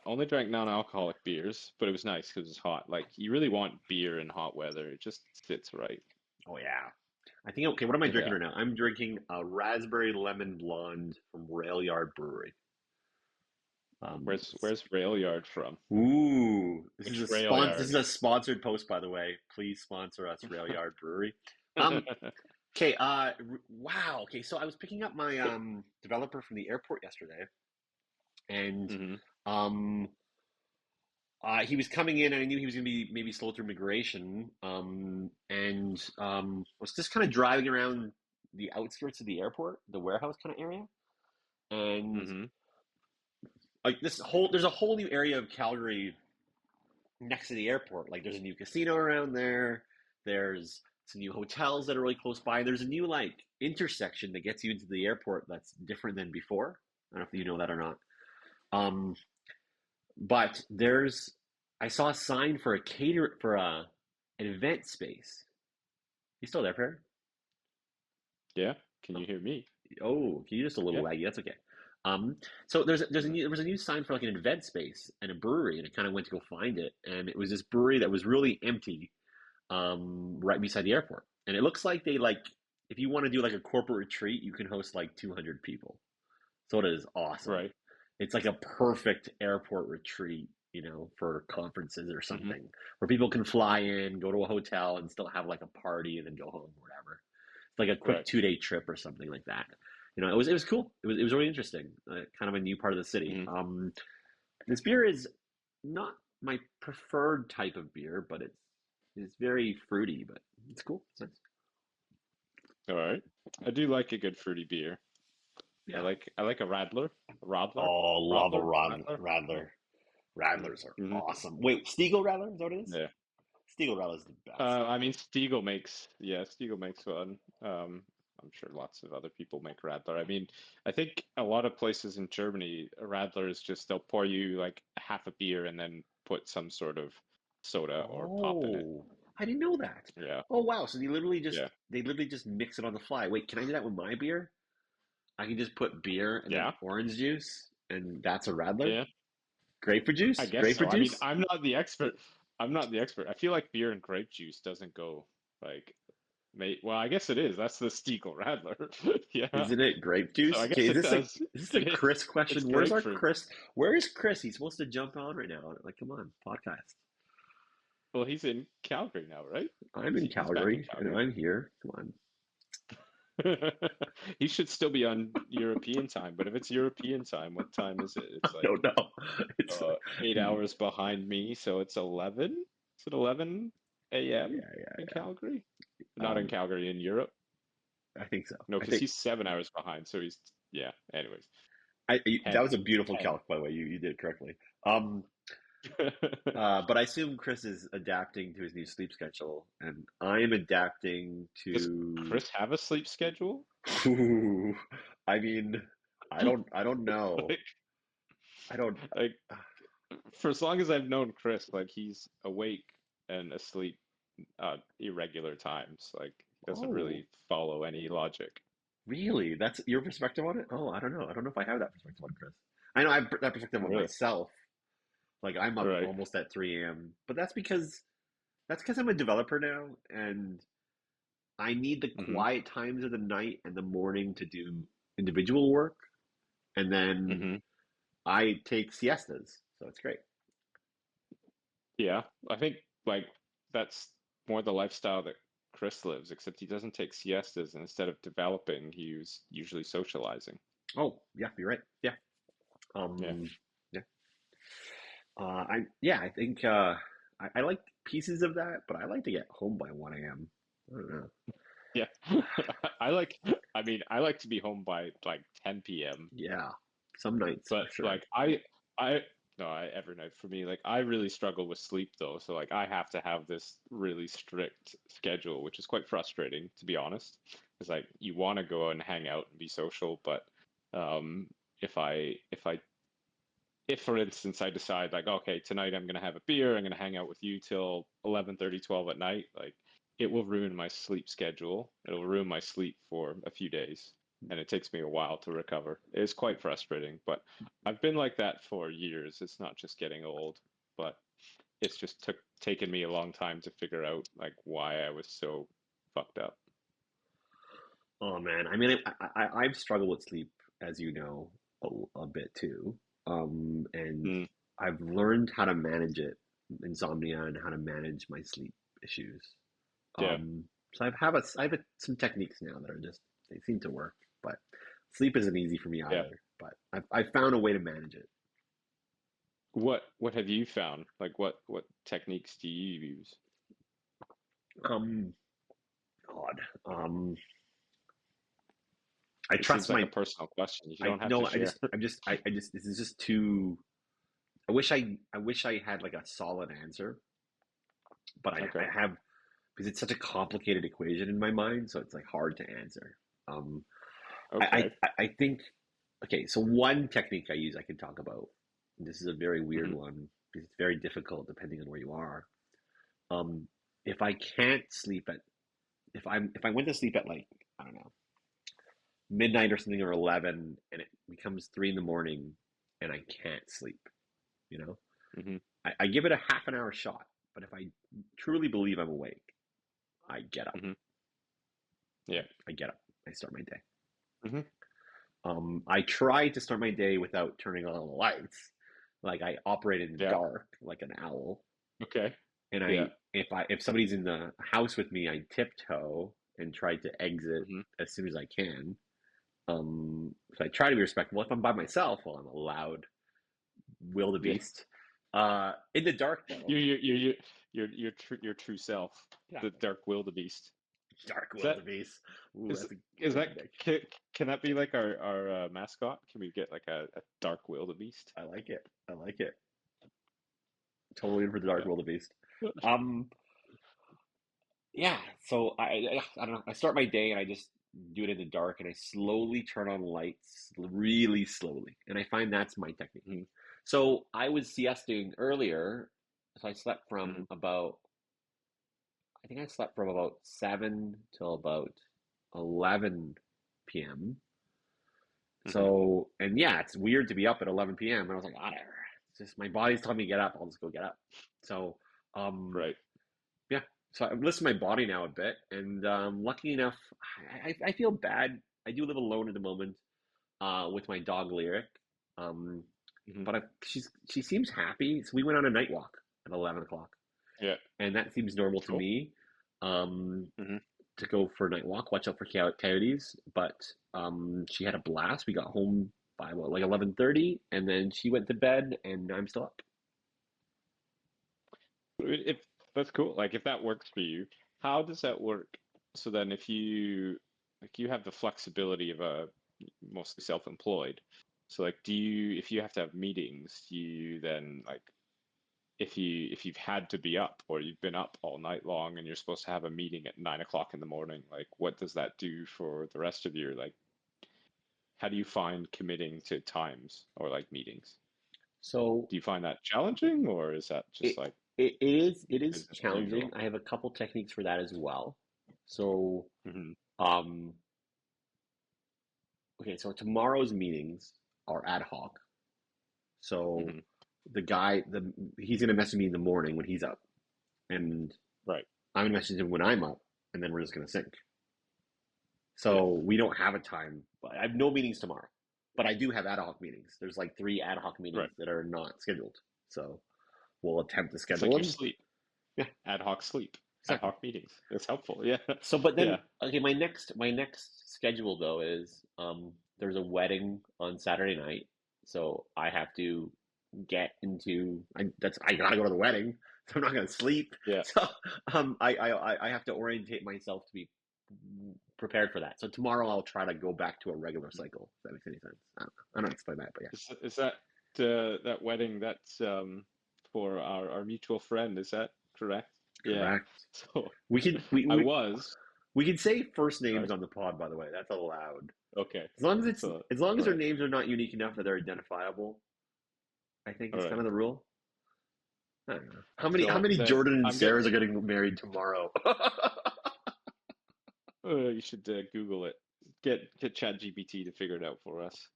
B: Only drank non-alcoholic beers, but it was nice because it's hot. Like you really want beer in hot weather. It just sits right.
A: Oh yeah. I think okay, what am I drinking
B: Yeah.
A: right now? I'm drinking a raspberry lemon blonde from Rail Yard Brewery. Um,
B: Where's Rail Yard from?
A: ooh,
B: Which rail
A: this is
B: yard?
A: a sponsored post, by the way. Please sponsor us, Rail Yard Brewery. Um, okay, wow. Okay, so I was picking up my developer from the airport yesterday, and
B: Hmm.
A: um, he was coming in, and I knew he was going to be maybe slow through migration. And was just kind of driving around the outskirts of the airport, the warehouse kind of area, and
B: Hmm.
A: like there's a whole new area of Calgary next to the airport. Like there's a new casino around there. There's some new hotels that are really close by. There's a new like intersection that gets you into the airport that's different than before. I don't know if you know that or not. Um, but I saw a sign for a an event space. You still there, Perry?
B: Yeah. Can you
A: Oh,
B: hear me?
A: oh, can you just a little
B: Yeah.
A: laggy? That's okay. So
B: Mhm.
A: there was a new sign for like an event space and a brewery, and I kind of went to go find it, and it was this brewery that was really empty, right beside the airport. And it looks like they like if you want to do like a corporate retreat, you can host like 200 people. So it is awesome.
B: Right.
A: It's like a perfect airport retreat, for conferences or
B: Hmm.
A: something, where people can fly in, go to a hotel, and still have like a party and then go home or whatever. It's like a quick
B: Right.
A: 2 day trip or something like that. It was cool. It was really interesting. Kind of a new part of the city.
B: Hmm.
A: This beer is not my preferred type of beer, but it's very fruity, but it's cool. It's nice.
B: All right. I do like a good fruity beer.
A: Yeah.
B: I like a Radler. Radler?
A: Oh, love a
B: Radler? Radler?
A: Radler.
B: Mm-hmm.
A: Radlers are
B: Hmm.
A: awesome. Wait, Stiegel Radler? Is that what it is?
B: Yeah.
A: Stiegel Radler is the best.
B: I mean, Stiegel makes one. I'm sure lots of other people make Radler. I mean, I think a lot of places in Germany, a Radler is just they'll pour you like half a beer and then put some sort of soda or pop in it.
A: Oh, I didn't know that.
B: Yeah.
A: Oh wow, so
B: Yeah.
A: they literally just mix it on the fly. Wait, can I do that with my beer? I can just put beer and then
B: Yeah.
A: orange juice, and that's a Radler?
B: Yeah.
A: Grapefruit
B: I
A: juice?
B: guess so.
A: Grapefruit
B: I mean,
A: juice?
B: I'm not the expert. I'm not the expert. I feel like beer and grape juice doesn't go like well, I guess it is. That's the Stiegel Radler. Yeah.
A: Isn't it grape
B: So
A: juice?
B: I
A: Okay,
B: guess it does.
A: is this a
B: It is.
A: Chris
B: It's
A: question? Where's our
B: grapefruit.
A: Chris? Where is Chris? He's supposed to jump on right now. Like, come on, podcast.
B: Well, he's in Calgary now, right?
A: I'm in
B: He's back in
A: Calgary and
B: Calgary.
A: I'm here. Come on.
B: He should still be on European time, but if it's European time, what time is it? It's
A: I don't
B: like
A: know. It's
B: 8 hours behind me, so it's 11. Is it 11 a.m.
A: yeah, yeah,
B: in
A: yeah.
B: Calgary? Not in
A: Um,
B: Calgary, in Europe.
A: I think so.
B: No,
A: I
B: because
A: think
B: he's 7 hours behind, so he's yeah. Anyways,
A: that
B: 10,
A: was a beautiful
B: 10.
A: calc, by the way. You did it correctly. But I assume Chris is adapting to his new sleep schedule, and I am adapting
B: Does
A: to.
B: Chris have a sleep schedule?
A: Ooh, I mean, I don't know.
B: Like,
A: I don't.
B: like for as long as I've known Chris, like he's awake and asleep irregular times. Like he doesn't
A: Oh,
B: really follow any logic.
A: really? That's your perspective on it? Oh, I don't know. I don't know if I have that perspective on Chris. I know I have that perspective on
B: Really?
A: myself. Like I'm up
B: Right.
A: almost at 3 a.m., but that's because I'm a developer now, and I need the
B: Hmm.
A: quiet times of the night and the morning to do individual work, and then
B: Hmm.
A: I take siestas, so it's great.
B: Yeah. I think like that's more the lifestyle that Chris lives, except he doesn't take siestas, and instead of developing, he's usually socializing.
A: Oh, yeah, you're right. Yeah.
B: Yeah.
A: Um, yeah. I think I like pieces of that, but I like to get home by 1 a.m. I don't know.
B: Yeah. I mean, I like to be home by like 10 p.m.
A: Yeah, some nights for
B: But
A: sure.
B: like I no, I every night for me, like I really struggle with sleep though. So like I have to have this really strict schedule, which is quite frustrating to be honest. Because like you want to go and hang out and be social, but um if for instance I decide like okay, tonight I'm gonna have a beer, I'm gonna hang out with you till 11:30, 12 at night, like it will ruin my sleep schedule. It'll ruin my sleep for a few days, and it takes me a while to recover. It's quite frustrating, but I've been like that for years. It's not just getting old, but it's just taken me a long time to figure out like why I was so fucked up.
A: Oh man, I mean, I've struggled with sleep, as you know, a bit too. And
B: Mm,
A: I've learned how to manage it, insomnia, and how to manage my sleep issues.
B: yeah,
A: So some techniques now that are just they seem to work, but sleep isn't easy for me
B: yeah.
A: either. But I've found a way to manage it.
B: What have you found? Like what techniques do you use?
A: Um, God, I
B: It
A: trust
B: seems like a
A: my.
B: personal question. You
A: I
B: don't have to
A: no.
B: share.
A: I just. This is just too. I wish I had like a solid answer, but I
B: Okay.
A: have because it's such a complicated equation in my mind, so it's like hard to answer. Um,
B: Okay.
A: I think okay. So one technique I use I can talk about. And this is a very weird
B: Hmm.
A: one because it's very difficult depending on where you are. Um, if I can't sleep at if I went to sleep at like I don't know midnight or something or 11 and it becomes 3 in the morning and I can't sleep, you know,
B: Hmm.
A: I give it a half an hour shot. But if I truly believe I'm awake, I get up.
B: Hmm. Yeah.
A: I get up. I start my day.
B: Hmm.
A: I try to start my day without turning on all the lights. Like I operate in the
B: Yeah.
A: dark, like an owl.
B: Okay.
A: And
B: Yeah.
A: if somebody's in the house with me, I tiptoe and try to exit
B: Hmm.
A: as soon as I can. So I try to be respectful. If I'm by myself, well, I'm a loud
B: Yeah.
A: wildebeest. In the dark, though,
B: Your true self, the
A: exactly,
B: dark wildebeest.
A: dark
B: Is that
A: wildebeest. Ooh,
B: is
A: that's a
B: is
A: good
B: that
A: nick.
B: can that be like our mascot? Can we get like a dark wildebeest?
A: I like it. I like it. Totally in for the dark
B: Yeah.
A: wildebeest. Um, yeah. So I don't know. I start my day and I just do it in the dark and I slowly turn on lights, really slowly, and I find that's my technique.
B: Hmm.
A: So I was siesting earlier, so I slept
B: Hmm.
A: from about I think I slept from about 7 till about 11 p.m.
B: Hmm.
A: So, and yeah, it's weird to be up at 11 p.m. And I was like, whatever. It's just my body's telling me to get up. I'll just go get up. So, um,
B: Right.
A: yeah. So I listen to my body now a bit, and lucky enough, I feel bad. I do live alone at the moment, with my dog Lyric, um,
B: Hmm.
A: but she seems happy. So we went on a night walk at 11 o'clock,
B: Yeah.
A: and that seems normal to
B: Cool.
A: me. Um,
B: Hmm.
A: to go for a night walk, watch out for coyotes. But she had a blast. We got home by what, like 11:30, and then she went to bed, and I'm still up.
B: If that's cool, like if that works for you, how does that work? So then, if you like, you have the flexibility of a mostly self-employed. So like, if you have to have meetings, do you then like if you've had to be up or you've been up all night long and you're supposed to have a meeting at 9 o'clock in the morning, like what does that do for the rest of your like? How do you find committing to times or like meetings?
A: So
B: Do you find that challenging, or is that just
A: it
B: like
A: it is
B: business as
A: challenging.
B: usual?
A: I have a couple techniques for that as well. So
B: Hmm.
A: um, okay, so tomorrow's meetings are ad hoc. So
B: Hmm.
A: the he's gonna message me in the morning when he's up, and
B: Right.
A: I'm gonna message him when I'm up, and then we're just gonna sync.
B: Yeah.
A: So we don't have a time. I have no meetings tomorrow, but I do have ad hoc meetings. There's like three ad hoc
B: Right.
A: meetings that are not scheduled. So we'll attempt to
B: It's
A: schedule
B: like your
A: them.
B: sleep,
A: Yeah,
B: ad hoc sleep, ad
A: exactly.
B: hoc meetings. It's helpful. Yeah.
A: So, but
B: Yeah.
A: then, okay, my next schedule though is there's a wedding on Saturday night, so I have to get into I gotta go to the wedding, so I'm not gonna sleep.
B: Yeah.
A: So I have to orientate myself to be prepared for that. So tomorrow I'll try to go back to a regular cycle. If that makes any sense. I don't explain that, but yeah.
B: Is that that wedding that's for our mutual friend? Is that correct? Yeah.
A: Correct.
B: So
A: We can we,
B: I
A: we
B: was
A: we can say first
B: sorry.
A: names on the pod, by the way. That's allowed.
B: Okay. So
A: As long as
B: all
A: their
B: right.
A: names are not unique enough that they're identifiable, I think
B: All
A: is kind
B: right.
A: of the rule. I don't know. How
B: So
A: many
B: then
A: Jordan and
B: I'm getting.
A: Sarahs are getting married tomorrow?
B: You should Google it. Get ChatGPT to figure it out for us.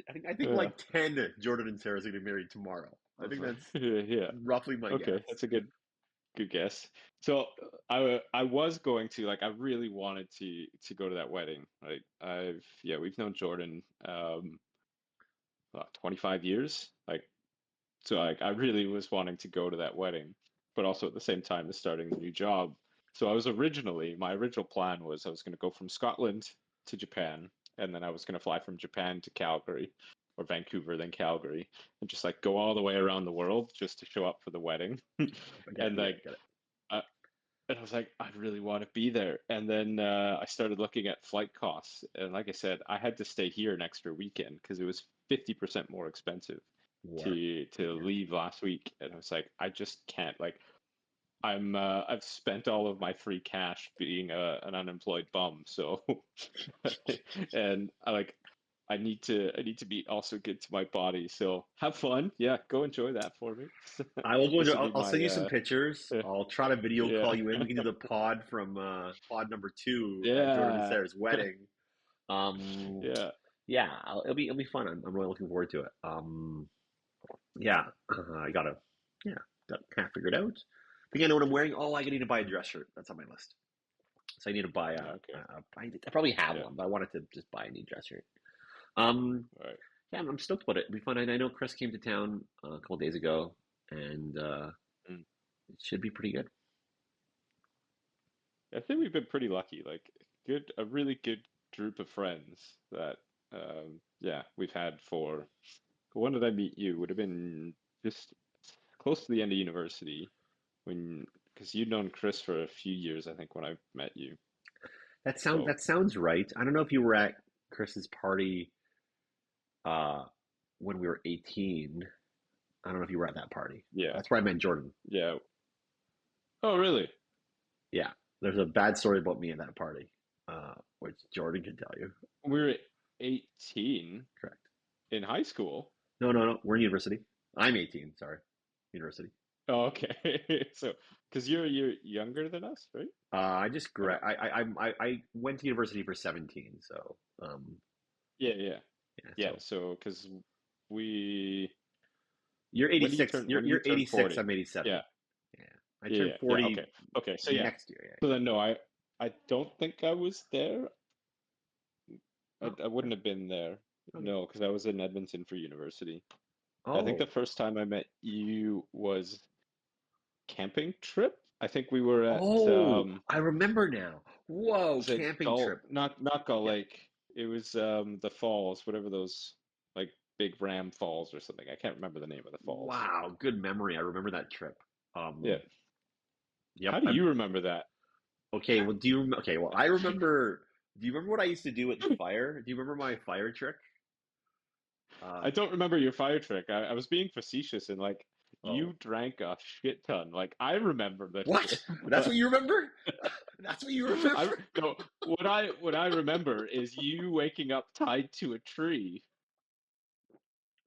A: I think
B: Yeah.
A: like 10 Jordan and Sarahs are getting married tomorrow. I think that's
B: Yeah.
A: roughly my
B: Okay,
A: guess.
B: that's a good guess. So I was going to like I really wanted to go to that wedding. Like we've known Jordan 25 years. Like, so like I really was wanting to go to that wedding, but also at the same time as starting the new job. So my original plan was I was going to go from Scotland to Japan, and then I was going to fly from Japan to Calgary or Vancouver, then Calgary, and just like go all the way around the world just to show up for the wedding.
A: I get it.
B: And
A: I get it.
B: like
A: I get it.
B: I, and I was like, I really want to be there. And then I started looking at flight costs. And like I said, I had to stay here an extra weekend because it was 50% more expensive
A: War.
B: to
A: Yeah.
B: leave last week. And I was like, I just can't. Like, I've spent all of my free cash being an unemployed bum. So, and I need to be also good to my body. So have fun. Yeah, go enjoy that for me.
A: I will go.
B: This will
A: I'll,
B: be
A: I'll send
B: my
A: you some pictures. I'll try to video call
B: yeah.
A: you in. We can do the pod from pod number two at Jordan and
B: Yeah.
A: Sarah's wedding. Um,
B: Yeah.
A: yeah, it'll be fun. I'm really looking forward to it. Yeah, I gotta yeah, got kind of figured out. I think I know what I'm wearing. Oh, I need to buy a dress shirt. That's on my list. So I need to buy
B: Okay.
A: I probably have
B: Yeah.
A: one, but I wanted to just buy a new dress shirt. Um,
B: All right.
A: yeah, I'm stoked about it. It'll be fun. I know Chris came to town a couple days ago, and
B: Mm.
A: it should be pretty good.
B: I think we've been pretty lucky. Like a really good group of friends that yeah, we've had for when did I meet you? Would have been just close to the end of university when because you'd known Chris for a few years, I think, when I met you. So
A: That sounds right. I don't know if you were at Chris's party uh, when we were 18. I don't know if you were at that party.
B: yeah.
A: That's where I met Jordan.
B: Yeah. Oh, really?
A: Yeah, there's a bad story about me at that party, which Jordan can tell you.
B: We were 18
A: Correct.
B: in high school.
A: No, no, no. We're in university. I'm 18. Sorry, university.
B: Oh, okay. So, because you're younger than us, right?
A: I just
B: Or no?
A: I went to university for 17. So
B: Yeah, yeah,
A: yeah.
B: yeah.
A: So
B: So, because we,
A: you're
B: when do you
A: 86.
B: turn?
A: You're
B: When do you
A: you're
B: turn
A: 86.
B: 40?
A: I'm 87.
B: Yeah,
A: Yeah. I
B: yeah,
A: turned
B: yeah, yeah.
A: 40
B: Okay, okay. So yeah.
A: next year.
B: So then, no, I don't think I was there.
A: Yeah.
B: I
A: Oh,
B: wouldn't have been there.
A: okay.
B: No, because I was in Edmonton for university. I think the
A: Oh,
B: first time I met you was camping trip. I think we were at
A: oh, I remember now. Whoa,
B: was it
A: camping
B: Gull
A: trip.
B: not Gull
A: Yeah.
B: Lake. It was the falls, whatever those like big ram falls or something. I can't remember the name of the falls.
A: Wow, good memory. I remember that trip.
B: Yeah. How
A: Yep.
B: do you remember that?
A: Okay. Well, okay. Well, I remember. Do you remember what I used to do with the fire? Do you remember my fire trick?
B: I
A: Uh,
B: don't remember your fire trick. I was being facetious and like you
A: oh,
B: drank a shit ton. Like I remember this shit,
A: what? That's what
B: but
A: you remember? That's what you
B: I
A: remember?
B: no what I remember is you waking up tied to a tree.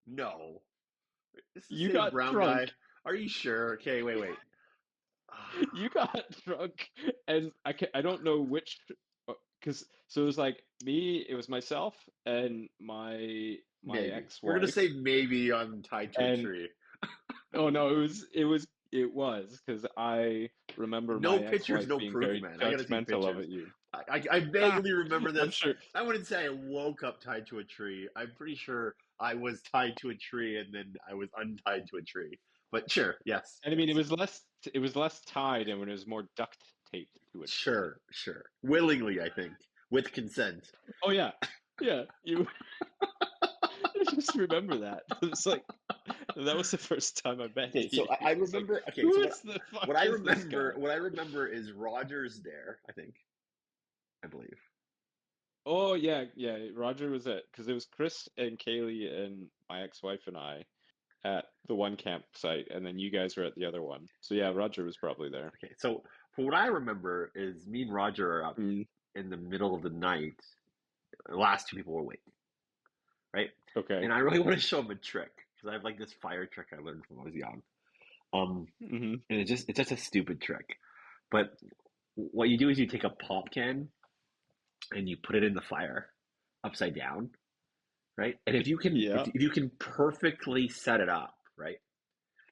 A: No. It's the
B: You
A: same
B: got
A: brown guy.
B: drunk.
A: Are you sure? Okay. Wait. Wait.
B: You got drunk, and I don't know which because so it was like me, it was myself and my
A: Maybe we're gonna
B: ex-wife,
A: say maybe I'm tied to a
B: and
A: tree.
B: oh no, it was because I remember
A: No
B: my
A: pictures,
B: ex-wife
A: no
B: being
A: proof,
B: very
A: man. I gotta see
B: judgmental of
A: pictures.
B: it you.
A: I
B: Ah,
A: vaguely remember
B: I'm
A: this.
B: sure.
A: I wouldn't say I woke up tied to a tree. I'm pretty sure I was tied to a tree and then I was untied to a tree. But sure, yes,
B: And I mean,
A: yes.
B: it was less tied, and when it was more duct taped to a tree.
A: Sure, sure. Willingly, I think. With consent.
B: Oh yeah, yeah. You I just remember that. It's like that was the first time I met
A: Okay,
B: you.
A: so I
B: It's like,
A: remember okay, so
B: who is the
A: what
B: fuck
A: I
B: is this
A: remember
B: guy?
A: is Roger's there, I think, I believe.
B: Oh yeah, yeah. Roger was at because it was Chris and Kaylee and my ex-wife and I at the one campsite, and then you guys were at the other one. So yeah, Roger was probably there.
A: Okay, so for what I remember is me and Roger are up
B: Mm,
A: in the middle of the night. The last two people were awake, right? And
B: okay.
A: I really want to show him a trick because I have like this fire trick I learned from when I was young.
B: Hmm.
A: And it's just a stupid trick. But what you do is you take a pop can and you put it in the fire upside down, right? And
B: Yeah.
A: if you can perfectly set it up, right?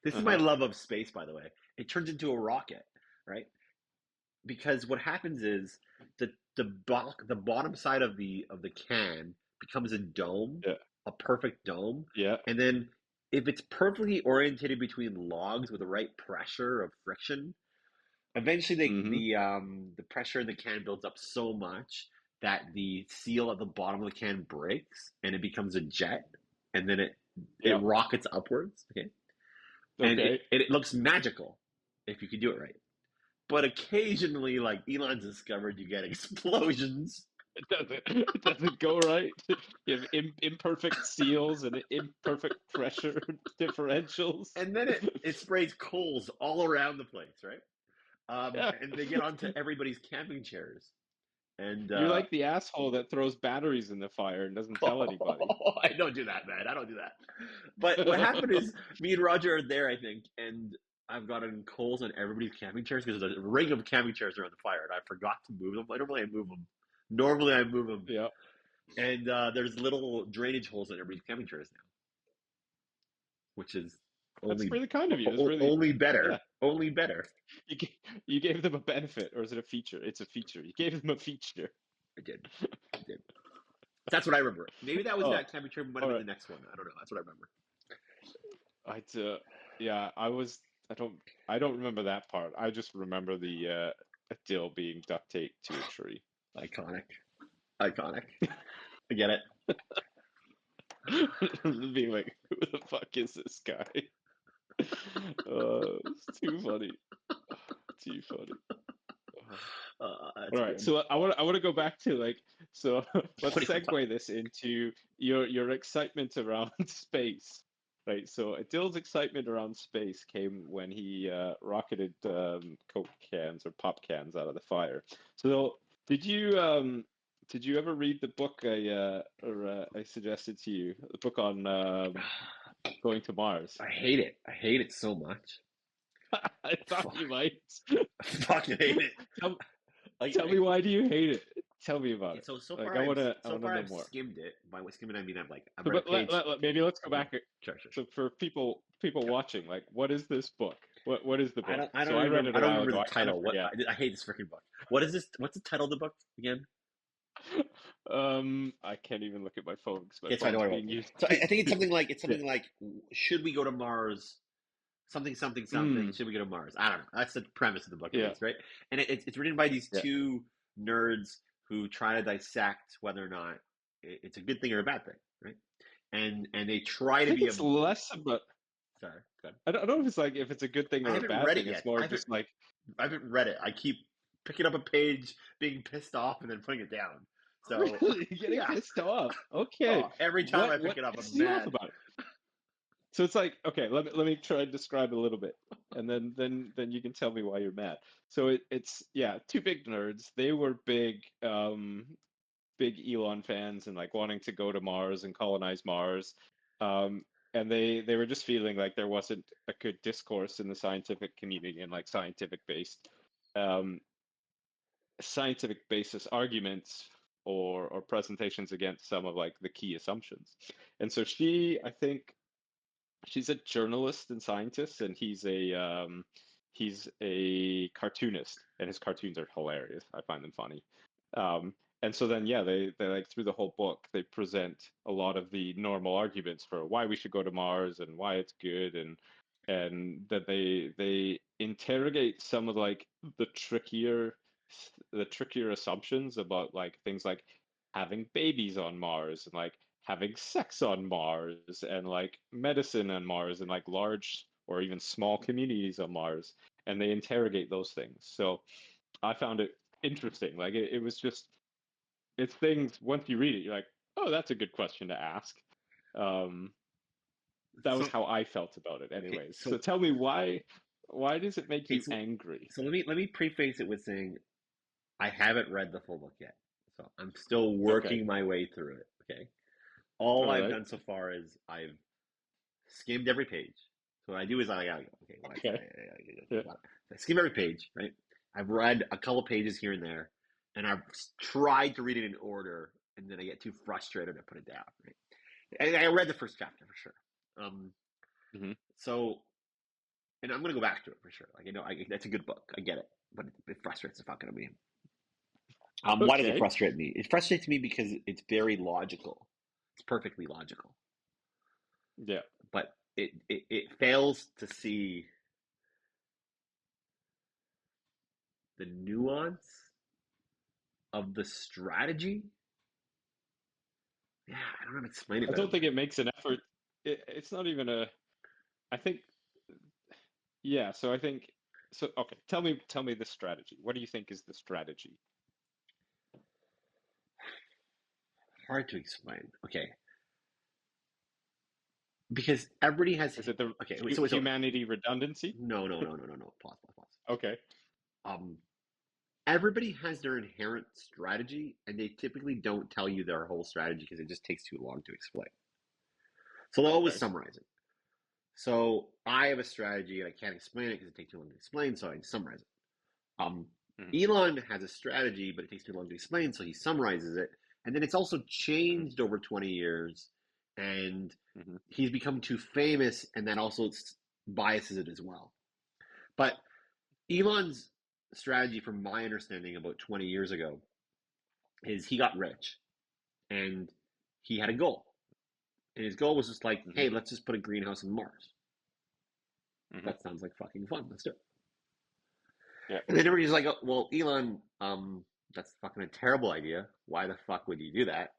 A: This is my
B: Uh-huh.
A: love of space, by the way. It turns into a rocket, right? Because what happens is the bottom side of the can becomes a dome,
B: Yeah.
A: a perfect dome.
B: Yeah.
A: And then if it's perfectly orientated between logs with the right pressure of friction, eventually
B: Mm-hmm.
A: the pressure in the can builds up so much that the seal at the bottom of the can breaks and it becomes a jet, and then it
B: Yeah.
A: rockets upwards. Okay, and
B: Okay.
A: it looks magical if you can do it right. But occasionally, like Elon's discovered, you get explosions.
B: It doesn't go right. You have imperfect seals and imperfect pressure differentials.
A: And then it sprays coals all around the place, right?
B: Yeah.
A: And they get onto everybody's camping chairs. And
B: You're like the asshole that throws batteries in the fire and doesn't tell anybody.
A: I don't do that, man. I don't do that. But what happened is me and Roger are there, I think, and I've gotten coals on everybody's camping chairs because there's a ring of camping chairs around the fire, and I forgot to move them. Normally I move them. Normally I move them,
B: Yeah.
A: and there's little drainage holes in everybody's camping chairs now, which is
B: That's
A: only
B: really kind of you. It's really,
A: only
B: yeah.
A: better, only better.
B: You gave them a benefit, or is it a feature? It's a feature. You gave them a feature.
A: I did, I did. That's what I remember. Maybe that was
B: Oh,
A: that camping chair. Might have
B: all
A: been
B: right.
A: the next one. I don't know. That's what I remember.
B: Yeah, I was. I don't. I don't remember that part. I just remember the Adil being duct taped to a tree.
A: Iconic, iconic. I get it.
B: Being like, who the fuck is this guy? It's too funny. Too funny.
A: That's
B: All right,
A: good.
B: so I want to go back to like so
A: What
B: let's
A: do you want to talk
B: segue this into your excitement around space, right? So Adil's excitement around space came when he rocketed Coke cans or pop cans out of the fire. So did you ever read the book I suggested to you, the book on going to Mars?
A: I hate it. I hate it so much.
B: I thought you
A: Fuck.
B: might.
A: I fucking hate it.
B: Tell, tell me
A: Like
B: why do you hate it? Tell me about it.
A: so
B: Like
A: far
B: I
A: so
B: wanna
A: far
B: know
A: I've
B: more.
A: skimmed it. By skimmed I mean I've
B: So,
A: read a
B: but
A: page.
B: maybe let's go
A: Okay,
B: back.
A: sure.
B: So for people watching, like, what is this book? What is the book?
A: I
B: So
A: don't
B: I read
A: remember.
B: it
A: I
B: a
A: don't
B: while
A: remember
B: ago.
A: the
B: I kind of
A: title. What
B: forget.
A: I hate this freaking book. What is this? What's the title of the book again?
B: I can't even look at my phone because my
A: Okay, so I know
B: phone's
A: what I
B: being
A: want.
B: used.
A: So I think it's
B: Yeah.
A: something like should we go to Mars? Something something something.
B: Mm,
A: Should we go to Mars? I don't know. That's the premise of the book, at
B: yeah.
A: least, right? And it's written by these
B: Yeah.
A: two nerds who try to dissect whether or not it's a good thing or a bad thing, right? And they try
B: I
A: to
B: think
A: be a
B: it's less about.
A: sorry, good.
B: I don't know if it's like if it's a good thing
A: I
B: or a
A: haven't
B: bad
A: read it
B: thing. It's
A: yet.
B: more of just like
A: I haven't read it. I keep picking up a page, being pissed off, and then putting it down. So
B: really getting
A: yeah,
B: pissed off. Okay,
A: oh, every time I pick
B: what
A: it up, I'm
B: pisses you off
A: mad.
B: about it? So it's like, okay, let me try and describe it a little bit, and then you can tell me why you're mad. So it's yeah, two big nerds. They were big Elon fans and like wanting to go to Mars and colonize Mars. And they were just feeling like there wasn't a good discourse in the scientific community and like um, scientific basis arguments or presentations against some of like the key assumptions. And so I think she's a journalist and scientist, and he's a cartoonist, and his cartoons are hilarious. I find them funny. And so then yeah, they like through the whole book they present a lot of the normal arguments for why we should go to Mars and why it's good, and that they interrogate some of like the trickier the trickier assumptions about like things like having babies on Mars and like having sex on Mars and like medicine on Mars and like large or even small communities on Mars. And they interrogate those things. So I found it interesting. Like it was just, it's things, once you read it, you're like, oh, that's a good question to ask. Um, that was
A: So
B: how I felt about it,
A: okay,
B: anyways. So tell me why does it make
A: okay,
B: you angry?
A: so let me preface it with saying I haven't read the full book yet, so I'm still
B: Okay.
A: working my way through it. Okay, all
B: All
A: I've
B: right.
A: done so far is I've skimmed every page. So what I do is I gotta go, okay,
B: Okay.
A: okay,
B: Yeah.
A: I skim every page, right? I've read a couple pages here and there, and I've tried to read it in order, and then I get too frustrated and I put it down, right? And I read the first chapter for sure. Um,
B: Hmm.
A: so, and I'm gonna go back to it for sure. Like, that's a good book. I get it, but it frustrates the fuck out of me. Why does it
B: Okay.
A: frustrate me? It frustrates me because it's very logical. It's perfectly logical,
B: Yeah.
A: but it fails to see the nuance of the strategy. Yeah, I don't know how to explain it
B: I
A: better
B: don't
A: than
B: think
A: that.
B: it makes an effort. It's not even a. I think, yeah. So I think, so. Okay, tell me the strategy. What do you think is the strategy?
A: Hard to explain. Okay, because everybody has.
B: Is it the
A: Okay, wait, so
B: humanity redundancy?
A: no. Pause.
B: Okay.
A: Um, everybody has their inherent strategy, and they typically don't tell you their whole strategy because it just takes too long to explain. So they'll always
B: Okay.
A: summarize it. So I have a strategy, and I can't explain it because it takes too long to explain. So I summarize it. Um,
B: Hmm.
A: Elon has a strategy, but it takes too long to explain, so he summarizes it. And then it's also
B: Hmm.
A: changed over 20 years, and
B: Hmm.
A: he's become too famous, and that also biases it as well. But Elon's strategy, from my understanding, about 20 years ago, is he got rich and he had a goal. And his goal was just like,
B: Hmm.
A: hey, let's just put a greenhouse on Mars.
B: Hmm.
A: That sounds like fucking fun. Let's do it.
B: Yeah.
A: And then everybody's like, oh, well, Elon, that's fucking a terrible idea. Why the fuck would you do that?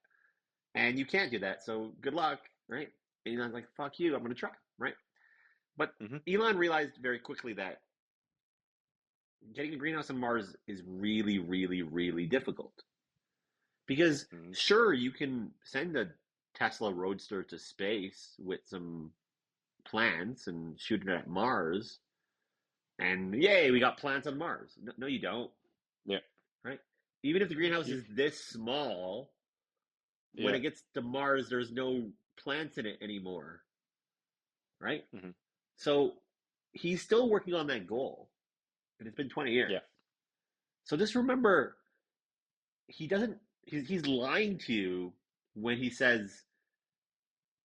A: And you can't do that. So good luck, right? And Elon's like, fuck you. I'm going to try, right? But
B: Hmm.
A: Elon realized very quickly that getting a greenhouse on Mars is really, really, really difficult. Because
B: Hmm.
A: sure, you can send a Tesla Roadster to space with some plants and shoot it at Mars, and yay, we got plants on Mars. No, no, you don't,
B: Yeah.
A: right? Even if the greenhouse
B: You.
A: is this small, when
B: Yeah.
A: it gets to Mars, there's no plants in it anymore, right?
B: Hmm.
A: So he's still working on that goal, and it's been 20
B: Yeah.
A: years. So just remember, he doesn't. He's lying to you when he says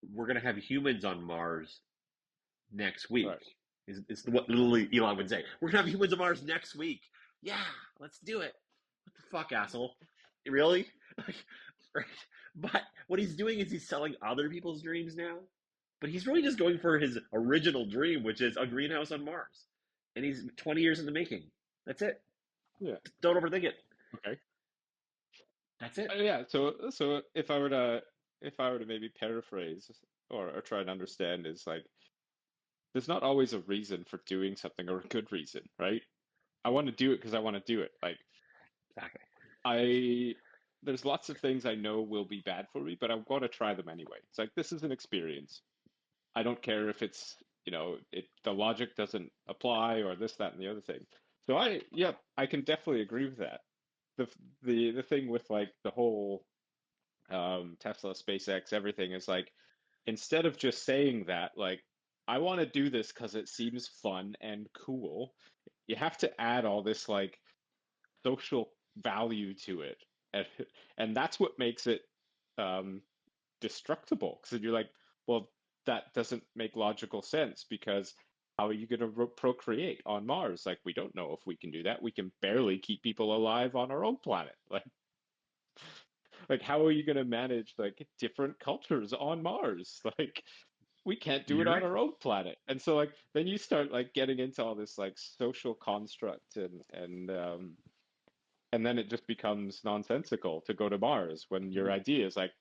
A: we're going to have humans on Mars next week.
B: Right.
A: Is what literally Elon would say. We're going to have humans on Mars next week. Yeah, let's do it. What the fuck, asshole? Really? Like, right? But what he's doing is he's selling other people's dreams now. But he's really just going for his original dream, which is a greenhouse on Mars. And he's 20 years in the making. That's it.
B: Yeah.
A: Don't overthink it.
B: Okay.
A: That's it.
B: Yeah. So if I were to maybe paraphrase or try and understand is like there's not always a reason for doing something or a good reason, right? I want to do it because I want to do it. Like
A: Exactly.
B: I there's lots of things I know will be bad for me, but I'm going to try them anyway. It's like this is an experience. I don't care if it's, the logic doesn't apply or this, that, and the other thing. So yeah, I can definitely agree with that. The the thing with like the whole Tesla, SpaceX, everything is like instead of just saying that, like I want to do this because it seems fun and cool, you have to add all this like social value to it, and that's what makes it um, destructible. Because you're like, well, that doesn't make logical sense because how are you going to procreate on Mars? Like, we don't know if we can do that. We can barely keep people alive on our own planet. Like how are you going to manage like different cultures on Mars? Like, we can't do it
A: You're
B: on
A: right.
B: our own planet. And so like then you start like getting into all this like social construct and then it just becomes nonsensical to go to Mars when your idea is like,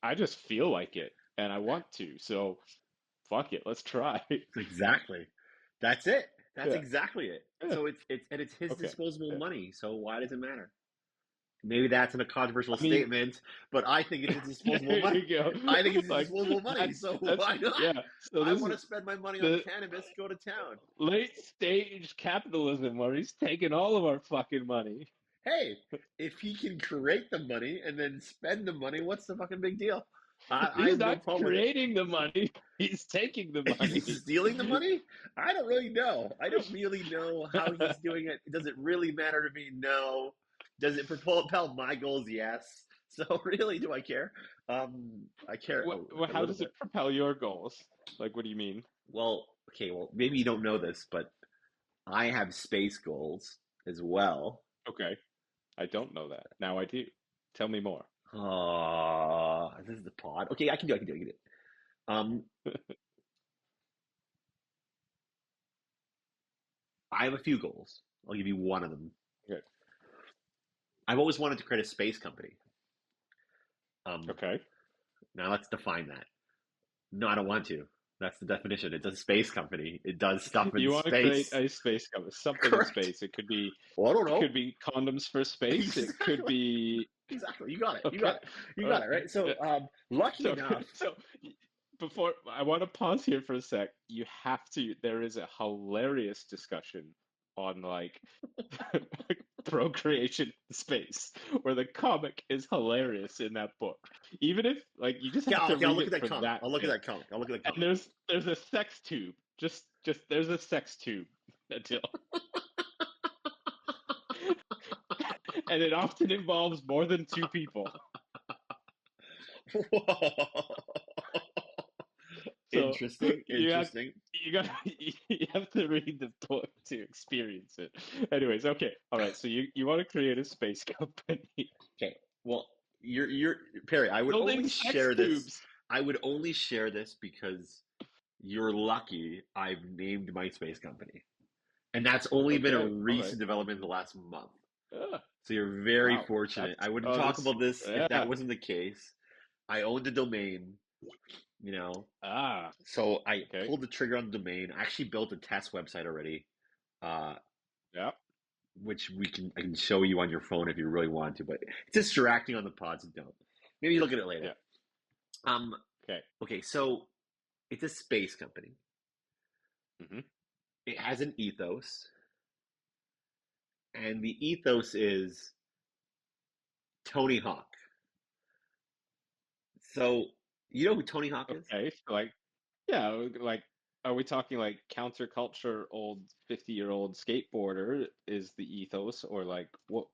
B: I just feel like it and I want to. So fuck it, let's try.
A: Exactly. That's it. That's
B: Yeah.
A: exactly it.
B: Yeah.
A: So it's his
B: Okay.
A: disposable
B: Yeah.
A: money. So why does it matter? Maybe that's a controversial
B: I mean,
A: statement, but I think it's his disposable
B: there
A: money.
B: you go.
A: I think it's his
B: Like
A: disposable money.
B: that's
A: So
B: that's
A: why not?
B: yeah. So
A: I
B: this
A: want to
B: is
A: spend my money on
B: the
A: cannabis. Go to town.
B: late stage capitalism where he's taking all of our fucking money.
A: Hey, if he can create the money and then spend the money, what's the fucking big deal? I
B: He's
A: have no
B: not
A: problem with it.
B: creating the money, he's taking the
A: Is he
B: money.
A: stealing the money? I don't really know. I don't really know how he's doing it. Does it really matter to me? No. Does it propel my goals? Yes. So really, do I care? I care a
B: How
A: little
B: does
A: bit.
B: it propel your goals? Like, what do you mean?
A: Well, okay. Well, maybe you don't know this, but I have space goals as well.
B: Okay, I don't know that. Now I do. Tell me more.
A: This is the pod. Okay, I can do it. I can do it. I can do it. Um, I have a few goals. I'll give you one of them.
B: Okay.
A: I've always wanted to create a space company. Um,
B: Okay.
A: Now let's define that. No, I don't want to. That's the definition. It's a space company. It does stuff in
B: You want to create
A: space.
B: a space company, something in
A: Correct.
B: space. It could be
A: Well, I don't know.
B: condoms for space. It could
A: Exactly.
B: be
A: Exactly. You got it. You got
B: okay.
A: it. You
B: All
A: got
B: right.
A: it. Right.
B: Yeah.
A: So, lucky
B: So
A: enough.
B: so before I want to pause here for a sec. You have to. There is a hilarious discussion on like procreation in space, where the comic is hilarious in that book. Even if like you just
A: Okay,
B: have to
A: I'll
B: read
A: look at
B: it
A: that
B: for
A: comic.
B: that
A: I'll look at
B: bit.
A: that comic. I'll look at that
B: And
A: comic.
B: there's a sex tube. Just there's a sex tube, Adil. And it often involves more than two people. So
A: Interesting.
B: you have
A: Interesting.
B: you got you have to read the book to experience it. Anyways, okay, all right. So you want to create a space company
A: Okay. Well, you're Perry. I would
B: building
A: only
B: sex
A: share this.
B: tubes.
A: I would only share this because you're lucky. I've named my space company, and that's only been a
B: Okay, all right.
A: recent development in the last month.
B: Yeah,
A: So you're very
B: wow,
A: fortunate.
B: that's
A: I wouldn't
B: oh
A: talk
B: this
A: about this if that
B: yeah
A: wasn't the case. I owned the domain, you know,
B: ah
A: so I
B: okay
A: pulled the trigger on the domain. I actually built a test website already, uh,
B: yeah
A: which I can show you on your phone if you really want to, but it's distracting on the pods. Don't. Maybe look at it later.
B: yeah
A: Um,
B: okay
A: okay, so it's a space company.
B: hmm
A: It has an ethos, and the ethos is Tony Hawk. So you know who Tony Hawk is?
B: okay. So like yeah, like are we talking like counterculture old 50-year-old skateboarder is the ethos, or like what?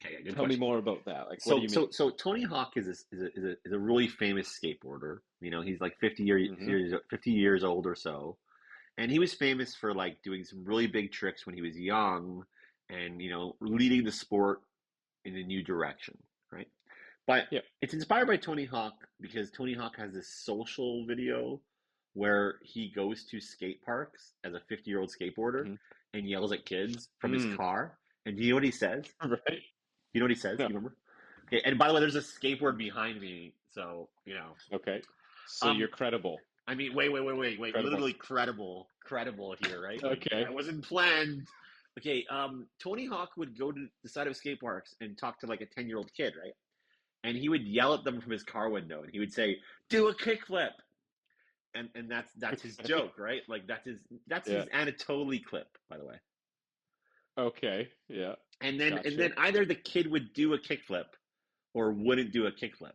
A: Okay, yeah, good
B: Tell me
A: question.
B: more about that. Like what do
A: So
B: you
A: so
B: mean?
A: so Tony Hawk is a really famous skateboarder. You know, he's like
B: Hmm
A: 50 years old or so. And he was famous for like doing some really big tricks when he was young and, leading the sport in a new direction, right? But
B: Yeah.
A: it's inspired by Tony Hawk because Tony Hawk has this social video where he goes to skate parks as a 50-year-old skateboarder
B: hmm
A: and yells at kids from his
B: Mm,
A: car. And do you know what he says?
B: right.
A: You know what he says?
B: No.
A: You remember? Okay, and by the way, there's a skateboard behind me, so
B: Okay. So you're
A: Um,
B: credible.
A: I mean, wait.
B: Credible.
A: Literally credible here, right? Like that
B: Okay.
A: wasn't planned. Okay, Tony Hawk would go to the side of skate parks and talk to like a 10-year-old kid, right? And he would yell at them from his car window, and he would say, "Do a kickflip," and that's his
B: Okay.
A: joke, right? Like that's
B: Yeah.
A: his Anatoly clip, by the way.
B: Okay. Yeah.
A: And then
B: Gotcha.
A: either the kid would do a kickflip or wouldn't do a kickflip.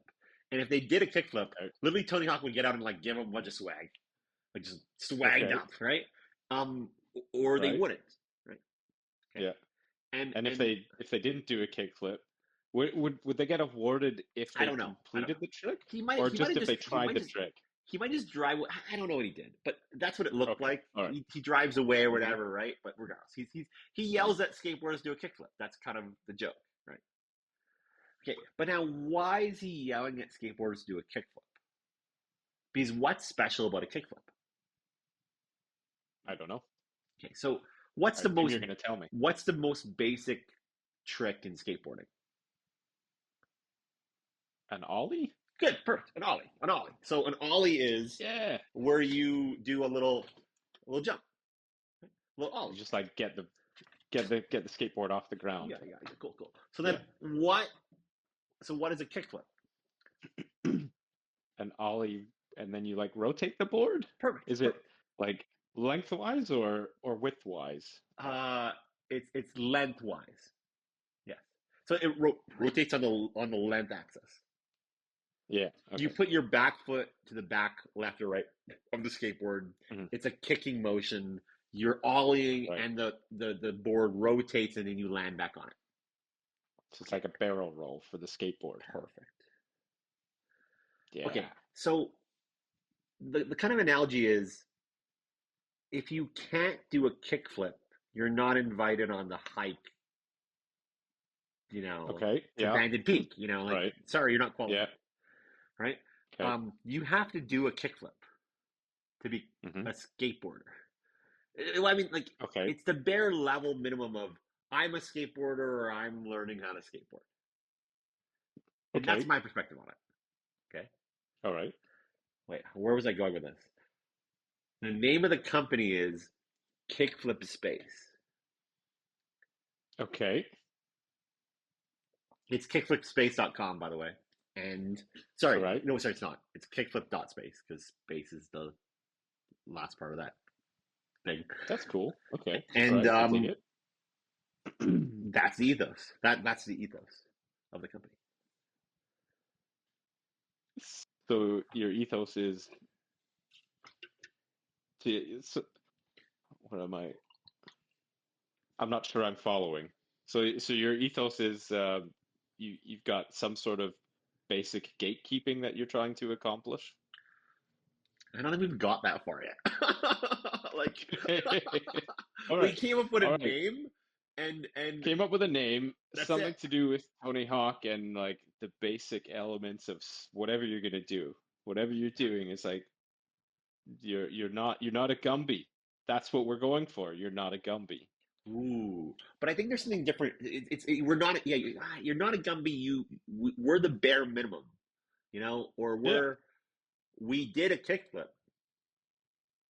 A: And if they did a kickflip,
B: Okay.
A: literally Tony Hawk would get out and like give him a bunch of swag, like just swagged
B: Okay.
A: up, right? Um, or they
B: Right.
A: wouldn't, right? Okay,
B: Yeah.
A: and
B: And
A: and
B: if they didn't do a kickflip, would they get awarded if
A: I
B: they
A: don't know, I don't
B: completed
A: know.
B: the trick,
A: He might
B: or
A: he might
B: just
A: have
B: if
A: just
B: they tried the trick?
A: he might just drive. I don't know what he did, but that's what it looked
B: Okay.
A: like.
B: All right.
A: He drives away or
B: Mm-hmm.
A: whatever, right? But regardless, he
B: Mm-hmm.
A: yells at skateboarders to do a kickflip. That's kind of the joke, right? Okay, but now why is he yelling at skateboarders to do a kickflip? Because what's special about a kickflip?
B: I don't know.
A: Okay, so what's
B: I
A: the
B: assume
A: most
B: you're going to tell me.
A: what's the most basic trick in skateboarding?
B: An ollie?
A: Good, perfect. An ollie. So an ollie is
B: Yeah.
A: where you do a little jump, a little
B: You
A: ollie.
B: just like get the skateboard off the ground.
A: Yeah. Cool, cool. So
B: Yeah.
A: then what? So what is a kickflip?
B: An ollie, and then you like rotate the board?
A: Perfect,
B: Is it
A: perfect.
B: like lengthwise or widthwise?
A: Uh, it's lengthwise. Yes. So it
B: Right.
A: rotates on the length axis.
B: Yeah.
A: You
B: Okay.
A: put your back foot to the back left or right of the skateboard.
B: Mhm.
A: It's a kicking motion. You're ollieing,
B: Right.
A: and the board rotates, and then you land back on it.
B: So it's
A: Okay,
B: like a barrel roll for the skateboard.
A: perfect. Okay,
B: Yeah.
A: so the kind of analogy is if you can't do a kickflip, you're not invited on the hike
B: Okay.
A: it's
B: Yeah.
A: abandoned peak, like,
B: Right.
A: sorry, you're not
B: Yeah.
A: qualified, right?
B: Okay.
A: You have to do a kickflip to be
B: Hmm.
A: a skateboarder. I mean, like,
B: Okay.
A: it's the bare level minimum of I'm a skateboarder or I'm learning how to skateboard. And that's
B: Okay.
A: my perspective on it. Okay.
B: All right.
A: Wait, where was I going with this? The name of the company is Kickflip Space.
B: Okay.
A: It's kickflipspace.com, by the way. And
B: All
A: sorry,
B: right.
A: no, sorry, it's not. It's kickflip.space because space is the last part of that thing.
B: That's cool. Okay. All
A: And
B: right. I dig it.
A: that's the ethos. That's the ethos of the company.
B: So your ethos is to, so, what am I? I'm not sure I'm following. So your ethos is you've got some sort of basic gatekeeping that you're trying to accomplish.
A: I don't think we've got that far yet. Like,
B: All
A: we
B: right.
A: came up with a
B: All right.
A: name, and
B: Came up with a name,
A: that's it.
B: something to do with Tony Hawk and like the basic elements of whatever you're gonna do. Whatever you're doing is like you're not a Gumby. That's what we're going for. You're not a Gumby.
A: Ooh, but I think there's something different. We're not. Yeah, you're not a Gumby. We're the bare minimum, or
B: Yeah.
A: we did a kickflip.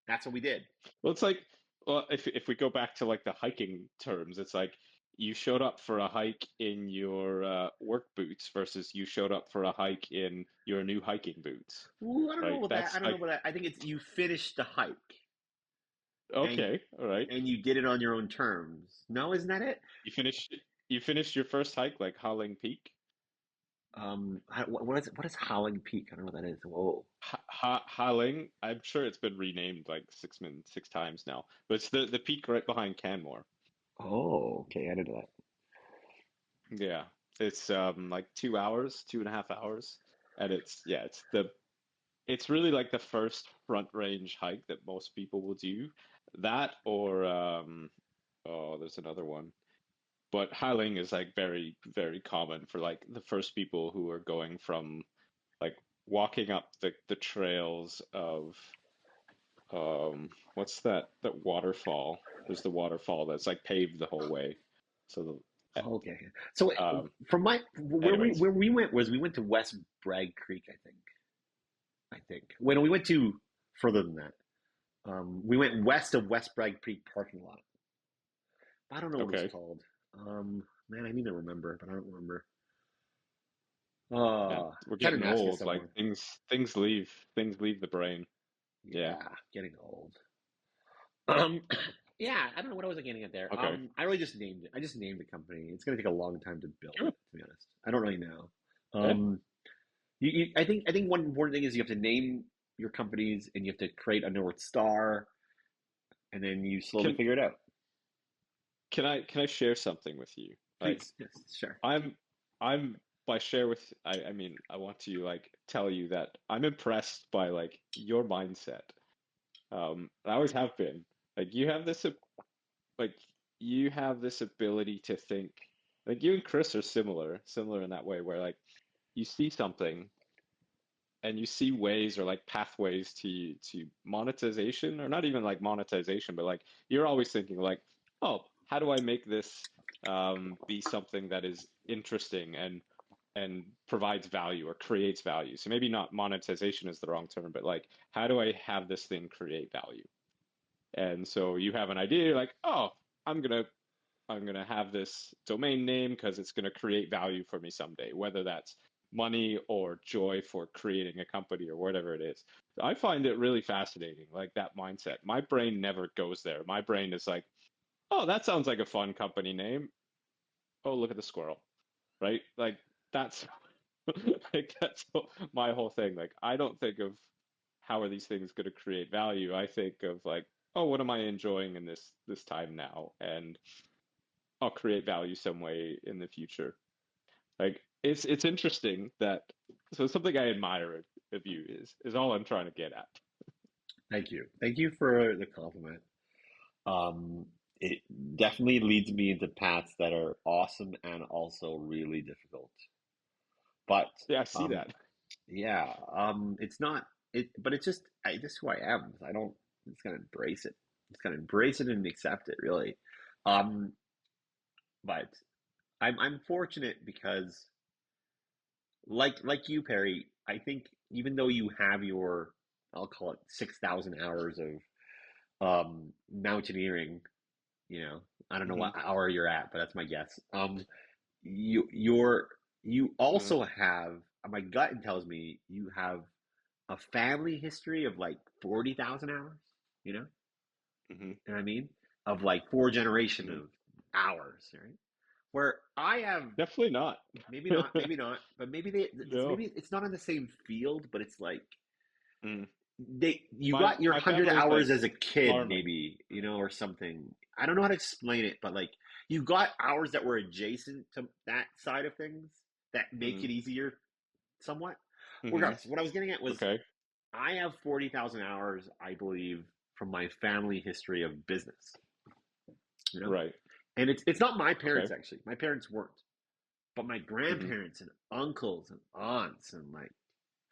A: That's what we did.
B: Well, it's like, well, if we go back to like the hiking terms, it's like you showed up for a hike in your work boots versus you showed up for a hike in your new hiking boots,
A: Ooh, I don't know
B: right?
A: about that. I
B: That's
A: don't know
B: like,
A: about that. I think it's you finished the hike and
B: okay, all right.
A: and you did it on your own terms. No, isn't that it?
B: You finished you finished your first hike like Howling Peak.
A: What is Howling Peak? I don't know what that is. Whoa.
B: Howling, I'm sure it's been renamed like six times now, but it's the peak right behind Canmore.
A: Oh, okay. I didn't know that.
B: Yeah, it's like 2 hours, 2.5 hours, and it's yeah, it's really like the first front range hike that most people will do. That or oh, there's another one. But hiking is like very, very common for like the first people who are going from like walking up the trails of what's that waterfall? There's the waterfall that's like paved the whole way. So
A: Oh, okay. So from my
B: anyways,
A: where we went was we went to West Bragg Creek, I think. I think when we went to further than that, we went west of West Bragg Creek parking lot. I don't know what it was
B: okay.
A: called. Man, I need to remember, but I don't remember.
B: Yeah,
A: Oh,
B: we're
A: trying
B: getting
A: to ask you
B: old. Like
A: someone.
B: things leave the brain. Yeah.
A: Yeah, getting old. Um, yeah, I don't know what I was getting at there.
B: Okay.
A: I really just named it. I just named the company. It's going to take a long time to build
B: Sure.
A: it, to be honest. I don't really know.
B: Yeah.
A: Um, I think one important thing is you have to name your companies and you have to create a North Star, and then you slowly
B: Can
A: figure it out.
B: can I share something with you? Like
A: Please, yes, sure.
B: I'm by share with I mean I want to like tell you that I'm impressed by like your mindset. I always have been. Like like you have this ability to think like you and Chris are similar in that way where like you see something and you see ways or like pathways to monetization or not even like monetization but like you're always thinking like oh how do I make this be something that is interesting and provides value or creates value, so maybe not monetization is the wrong term but like how do I have this thing create value, and so you have an idea you're like oh I'm gonna I'm going to have this domain name because it's going to create value for me someday, whether that's money or joy for creating a company or whatever it is. I find it really fascinating, like that mindset. My brain never goes there. My brain is like, oh, that sounds like a fun company name. Oh, look at the squirrel, right? Like that's like that's my whole thing. Like I don't think of how are these things going to create value. I think of like, oh, what am I enjoying in this time now? And I'll create value some way in the future. Like it's interesting that so something I admire of you is all I'm trying to get at.
A: Thank you. Thank you for the compliment. Um, it definitely leads me into paths that are awesome and also really difficult. But
B: Yeah, I see
A: um,
B: that.
A: yeah, it's not it, but it's just just who I am. I don't. I'm just gonna embrace it. Just gonna embrace it and accept it, really. Um, but I'm fortunate because, like you, Perry, I think even though you have your, I'll call it 6,000 hours of mountaineering, you know, I don't know
B: Hmm.
A: what hour you're at, but that's my guess. You
B: Hmm.
A: also have, my gut tells me you have a family history of like 40,000 hours, you know?
B: Hmm.
A: You know what I mean? Of like four generation
B: Hmm.
A: of hours, right? Where I have,
B: Definitely not.
A: maybe not, but
B: No.
A: maybe it's not in the same field, but it's like
B: Mm.
A: you
B: My
A: got your
B: my
A: 100
B: family's
A: hours
B: like
A: as a kid,
B: farming.
A: maybe, you know, or something. I don't know how to explain it, but like you got hours that were adjacent to that side of things that make
B: Hmm.
A: it easier somewhat.
B: Hmm.
A: Regardless, what I was getting at was
B: Okay.
A: I have 40,000 hours, I believe, from my family history of business, you know?
B: Right.
A: And it's not my
B: Okay.
A: parents actually. My parents weren't, but my
B: Hmm.
A: grandparents and uncles and aunts and like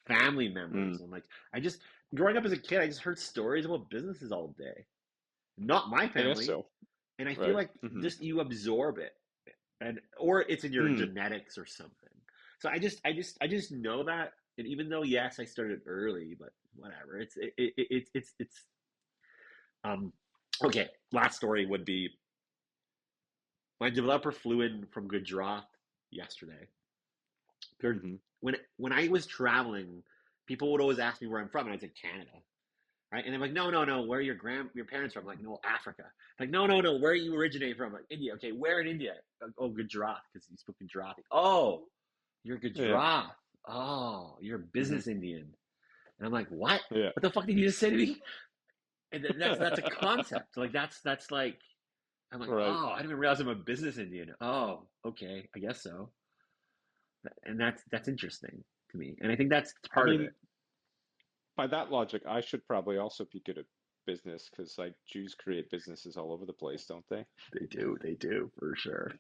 A: family members
B: Mm.
A: and like I just growing up as a kid, I just heard stories about businesses all day. Not my
B: I guess
A: family,
B: so.
A: and I feel
B: Right.
A: like
B: Hmm.
A: just you absorb it, and or it's in your
B: Mm.
A: genetics or something. So I just know that, and even though yes, I started early, but whatever. It's um okay. Last story would be my developer flew in from Gujarat yesterday.
B: Hmm.
A: When I was traveling, people would always ask me where I'm from, and I'd say Canada, right? And they're like, no, no, no, where are your parents from? I'm like, no, Africa. Like, no, no, no, where are you originate from? Like, India. Okay, where in India? Oh, Gujarat, because you spoke Gujarati. Oh, you're
B: Yeah.
A: Gujarat. Oh, you're a
B: Hmm.
A: business Indian. And I'm like, what?
B: Yeah.
A: What the fuck did you just say to me? And that's a concept. Like that's like I'm like,
B: Right.
A: oh, I didn't even realize I'm a business Indian. Oh, okay, I guess so. And that's interesting to me. And I think that's
B: I
A: part of
B: mean,
A: it.
B: by that logic, I should probably also be good at business because like Jews create businesses all over the place, don't they?
A: They do for sure.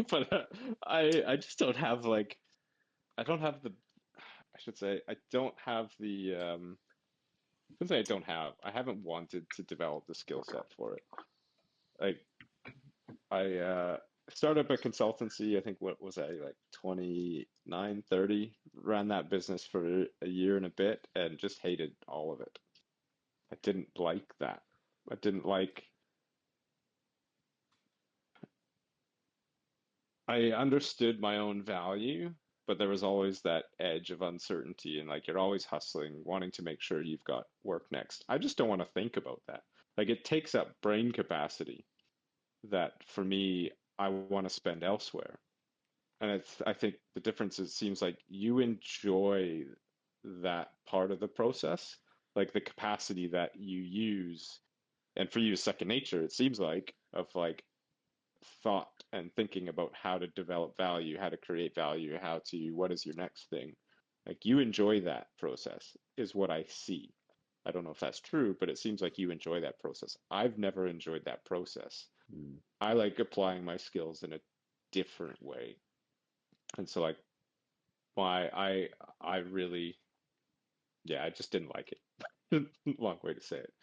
B: But I just don't have like I don't have the I should say I don't have the I shouldn't say I haven't wanted to develop the skill set for it. Like I started up a consultancy, I think what was I like 29, 30, ran that business for a year and a bit and just hated all of it. I didn't like that. I didn't like I understood my own value, but there was always that edge of uncertainty and like you're always hustling, wanting to make sure you've got work next. I just don't want to think about that. Like it takes up brain capacity that for me I want to spend elsewhere. And I think the difference is it seems like you enjoy that part of the process, like the capacity that you use, and for you, second nature, it seems like, of like thought and thinking about how to develop value, how to create value, how to, what is your next thing? Like you enjoy that process, is what I see. I don't know if that's true, but it seems like you enjoy that process. I've never enjoyed that process.
A: Mm.
B: I like applying my skills in a different way. And so like my I really yeah, I just didn't like it. Long way to say it.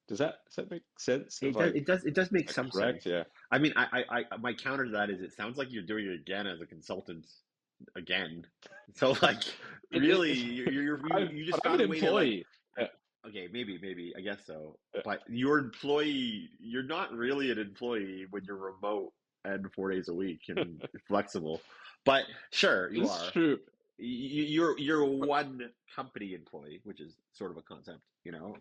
B: Does that make sense of like
A: It does
B: is
A: make
B: that
A: some
B: correct?
A: sense.
B: Yeah.
A: I mean, my counter to that is it sounds like you're doing it again as a consultant again. So like, really,
B: It
A: you just
B: but I'm an
A: found a way to like,
B: employee. Yeah.
A: okay, maybe, I guess so. But your employee, you're not really an employee when you're remote and 4 days a week and flexible. But sure, you
B: It's
A: are.
B: true.
A: You're
B: But
A: one company employee, which is sort of a concept, you know.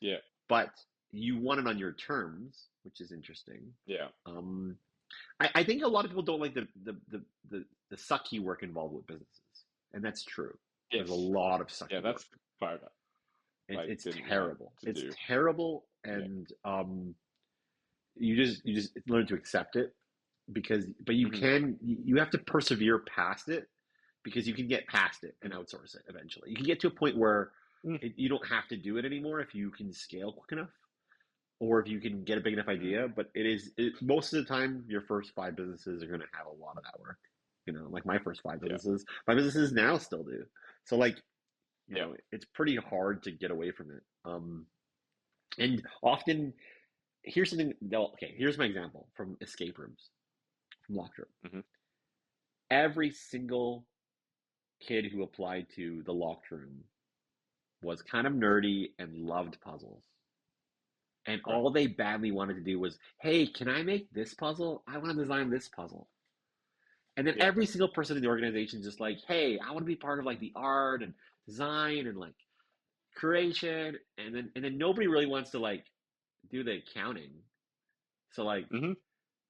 B: yeah,
A: But you want it on your terms, which is interesting.
B: yeah.
A: Um, I think a lot of people don't like the sucky work involved with businesses, and that's true. There's a
B: Yes.
A: lot of
B: Yeah,
A: sucky work.
B: that's the part I
A: It's
B: didn't want
A: terrible.
B: to
A: It's
B: do.
A: terrible,
B: Yeah.
A: and you just learn to accept it because, but
B: Hmm.
A: you have to persevere past it because you can get past it and
B: Hmm.
A: outsource it eventually. You can get to a point where
B: Mm.
A: you don't have to do it anymore if you can scale quick enough. or if you can get a big enough
B: Mm.
A: idea. But most of the time, your first five businesses are going to have a lot of that work. Like my first five
B: Yeah.
A: businesses, my businesses now still do. So like,
B: Yeah.
A: it's pretty hard to get away from it. And often, here's something. Okay, here's my example from escape rooms, from locked room.
B: Hmm.
A: Every single kid who applied to the locked room was kind of nerdy and loved puzzles. And
B: Right.
A: all they badly wanted to do was, hey, can I make this puzzle? I want to design this puzzle. And then
B: Yeah.
A: every single person in the organization is just like, hey, I want to be part of like the art and design and like creation. And then nobody really wants to like do the accounting. So like
B: Hmm.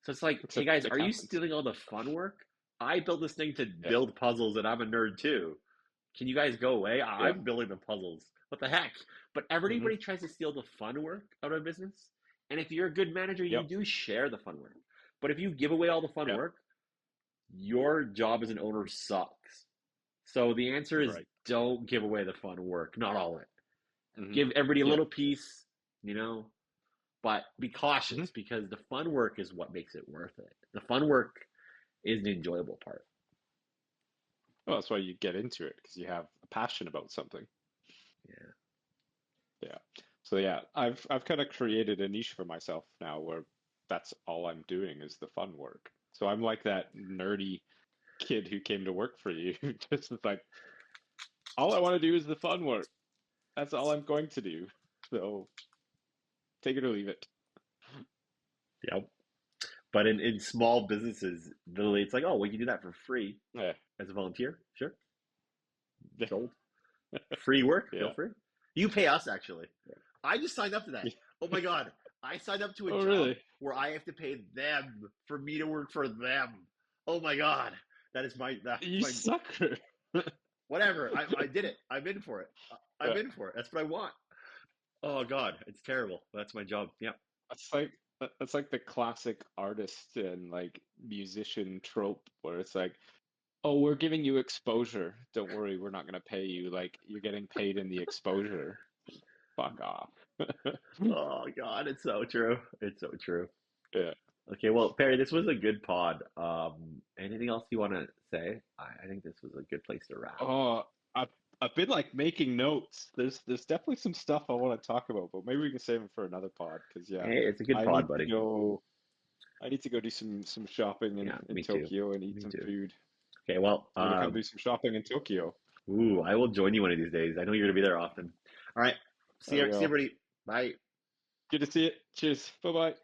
A: so it's like, hey
B: Except
A: guys, are you
B: accountants.
A: stealing all the fun work? I built this thing to
B: Yeah.
A: build puzzles and I'm a nerd too. Can you guys go away?
B: Yeah.
A: I'm building the puzzles. What the heck? But
B: Hmm.
A: everybody tries to steal the fun work out of a business. And if you're a good manager, you
B: Yep.
A: do share the fun work. But if you give away all the fun
B: Yeah.
A: work, your job as an owner sucks. So the answer is
B: Right.
A: don't give away the fun work, not all of it.
B: Hmm.
A: Give everybody a
B: Yeah.
A: little piece, you know, but be
B: Hmm.
A: cautious because the fun work is what makes it worth it. The fun work is the enjoyable part.
B: Well, that's why you get into it because you have a passion about something.
A: Yeah.
B: Yeah. So yeah, I've kind of created a niche for myself now where that's all I'm doing is the fun work. So I'm like that nerdy kid who came to work for you. Just like all I want to do is the fun work. That's all I'm going to do. So take it or leave it.
A: Yep. But in small businesses, literally, it's like, oh, well, you can do that for free
B: Yeah.
A: as a volunteer. Sure. Sold. Free work. Feel
B: Yeah.
A: free. You pay us, actually. I just signed up to that. Oh my God. I signed up to a
B: Oh,
A: job
B: really?
A: where I have to pay them for me to work for them. Oh my God. That's
B: You
A: my,
B: sucker.
A: whatever. I did it. I'm in for it. I'm
B: Yeah.
A: in for it. That's what I want. Oh God. It's terrible. That's my job. Yeah.
B: That's like that's like the classic artist and like musician trope where it's like, oh, we're giving you exposure. Don't worry, we're not going to pay you. Like you're getting paid in the exposure. Fuck off.
A: Oh God. It's so true. It's so true.
B: Yeah.
A: Okay, well, Perry, this was a good pod. Anything else you want to say? I think this was a good place to wrap.
B: Oh, I've been like making notes. There's definitely some stuff I want to talk about, but maybe we can save it for another pod because yeah,
A: Hey, it's a good
B: I
A: pod,
B: need to
A: buddy.
B: go. I need to go do some shopping
A: Yeah,
B: in
A: me too.
B: Tokyo and eat
A: Me
B: some
A: too.
B: food.
A: Okay, well,
B: You want to come do some shopping in Tokyo?
A: I will join you one of these days. I know you're gonna be there often. All right,
B: I
A: see you,
B: will.
A: buddy. Bye.
B: Good to see you. Cheers. Bye bye.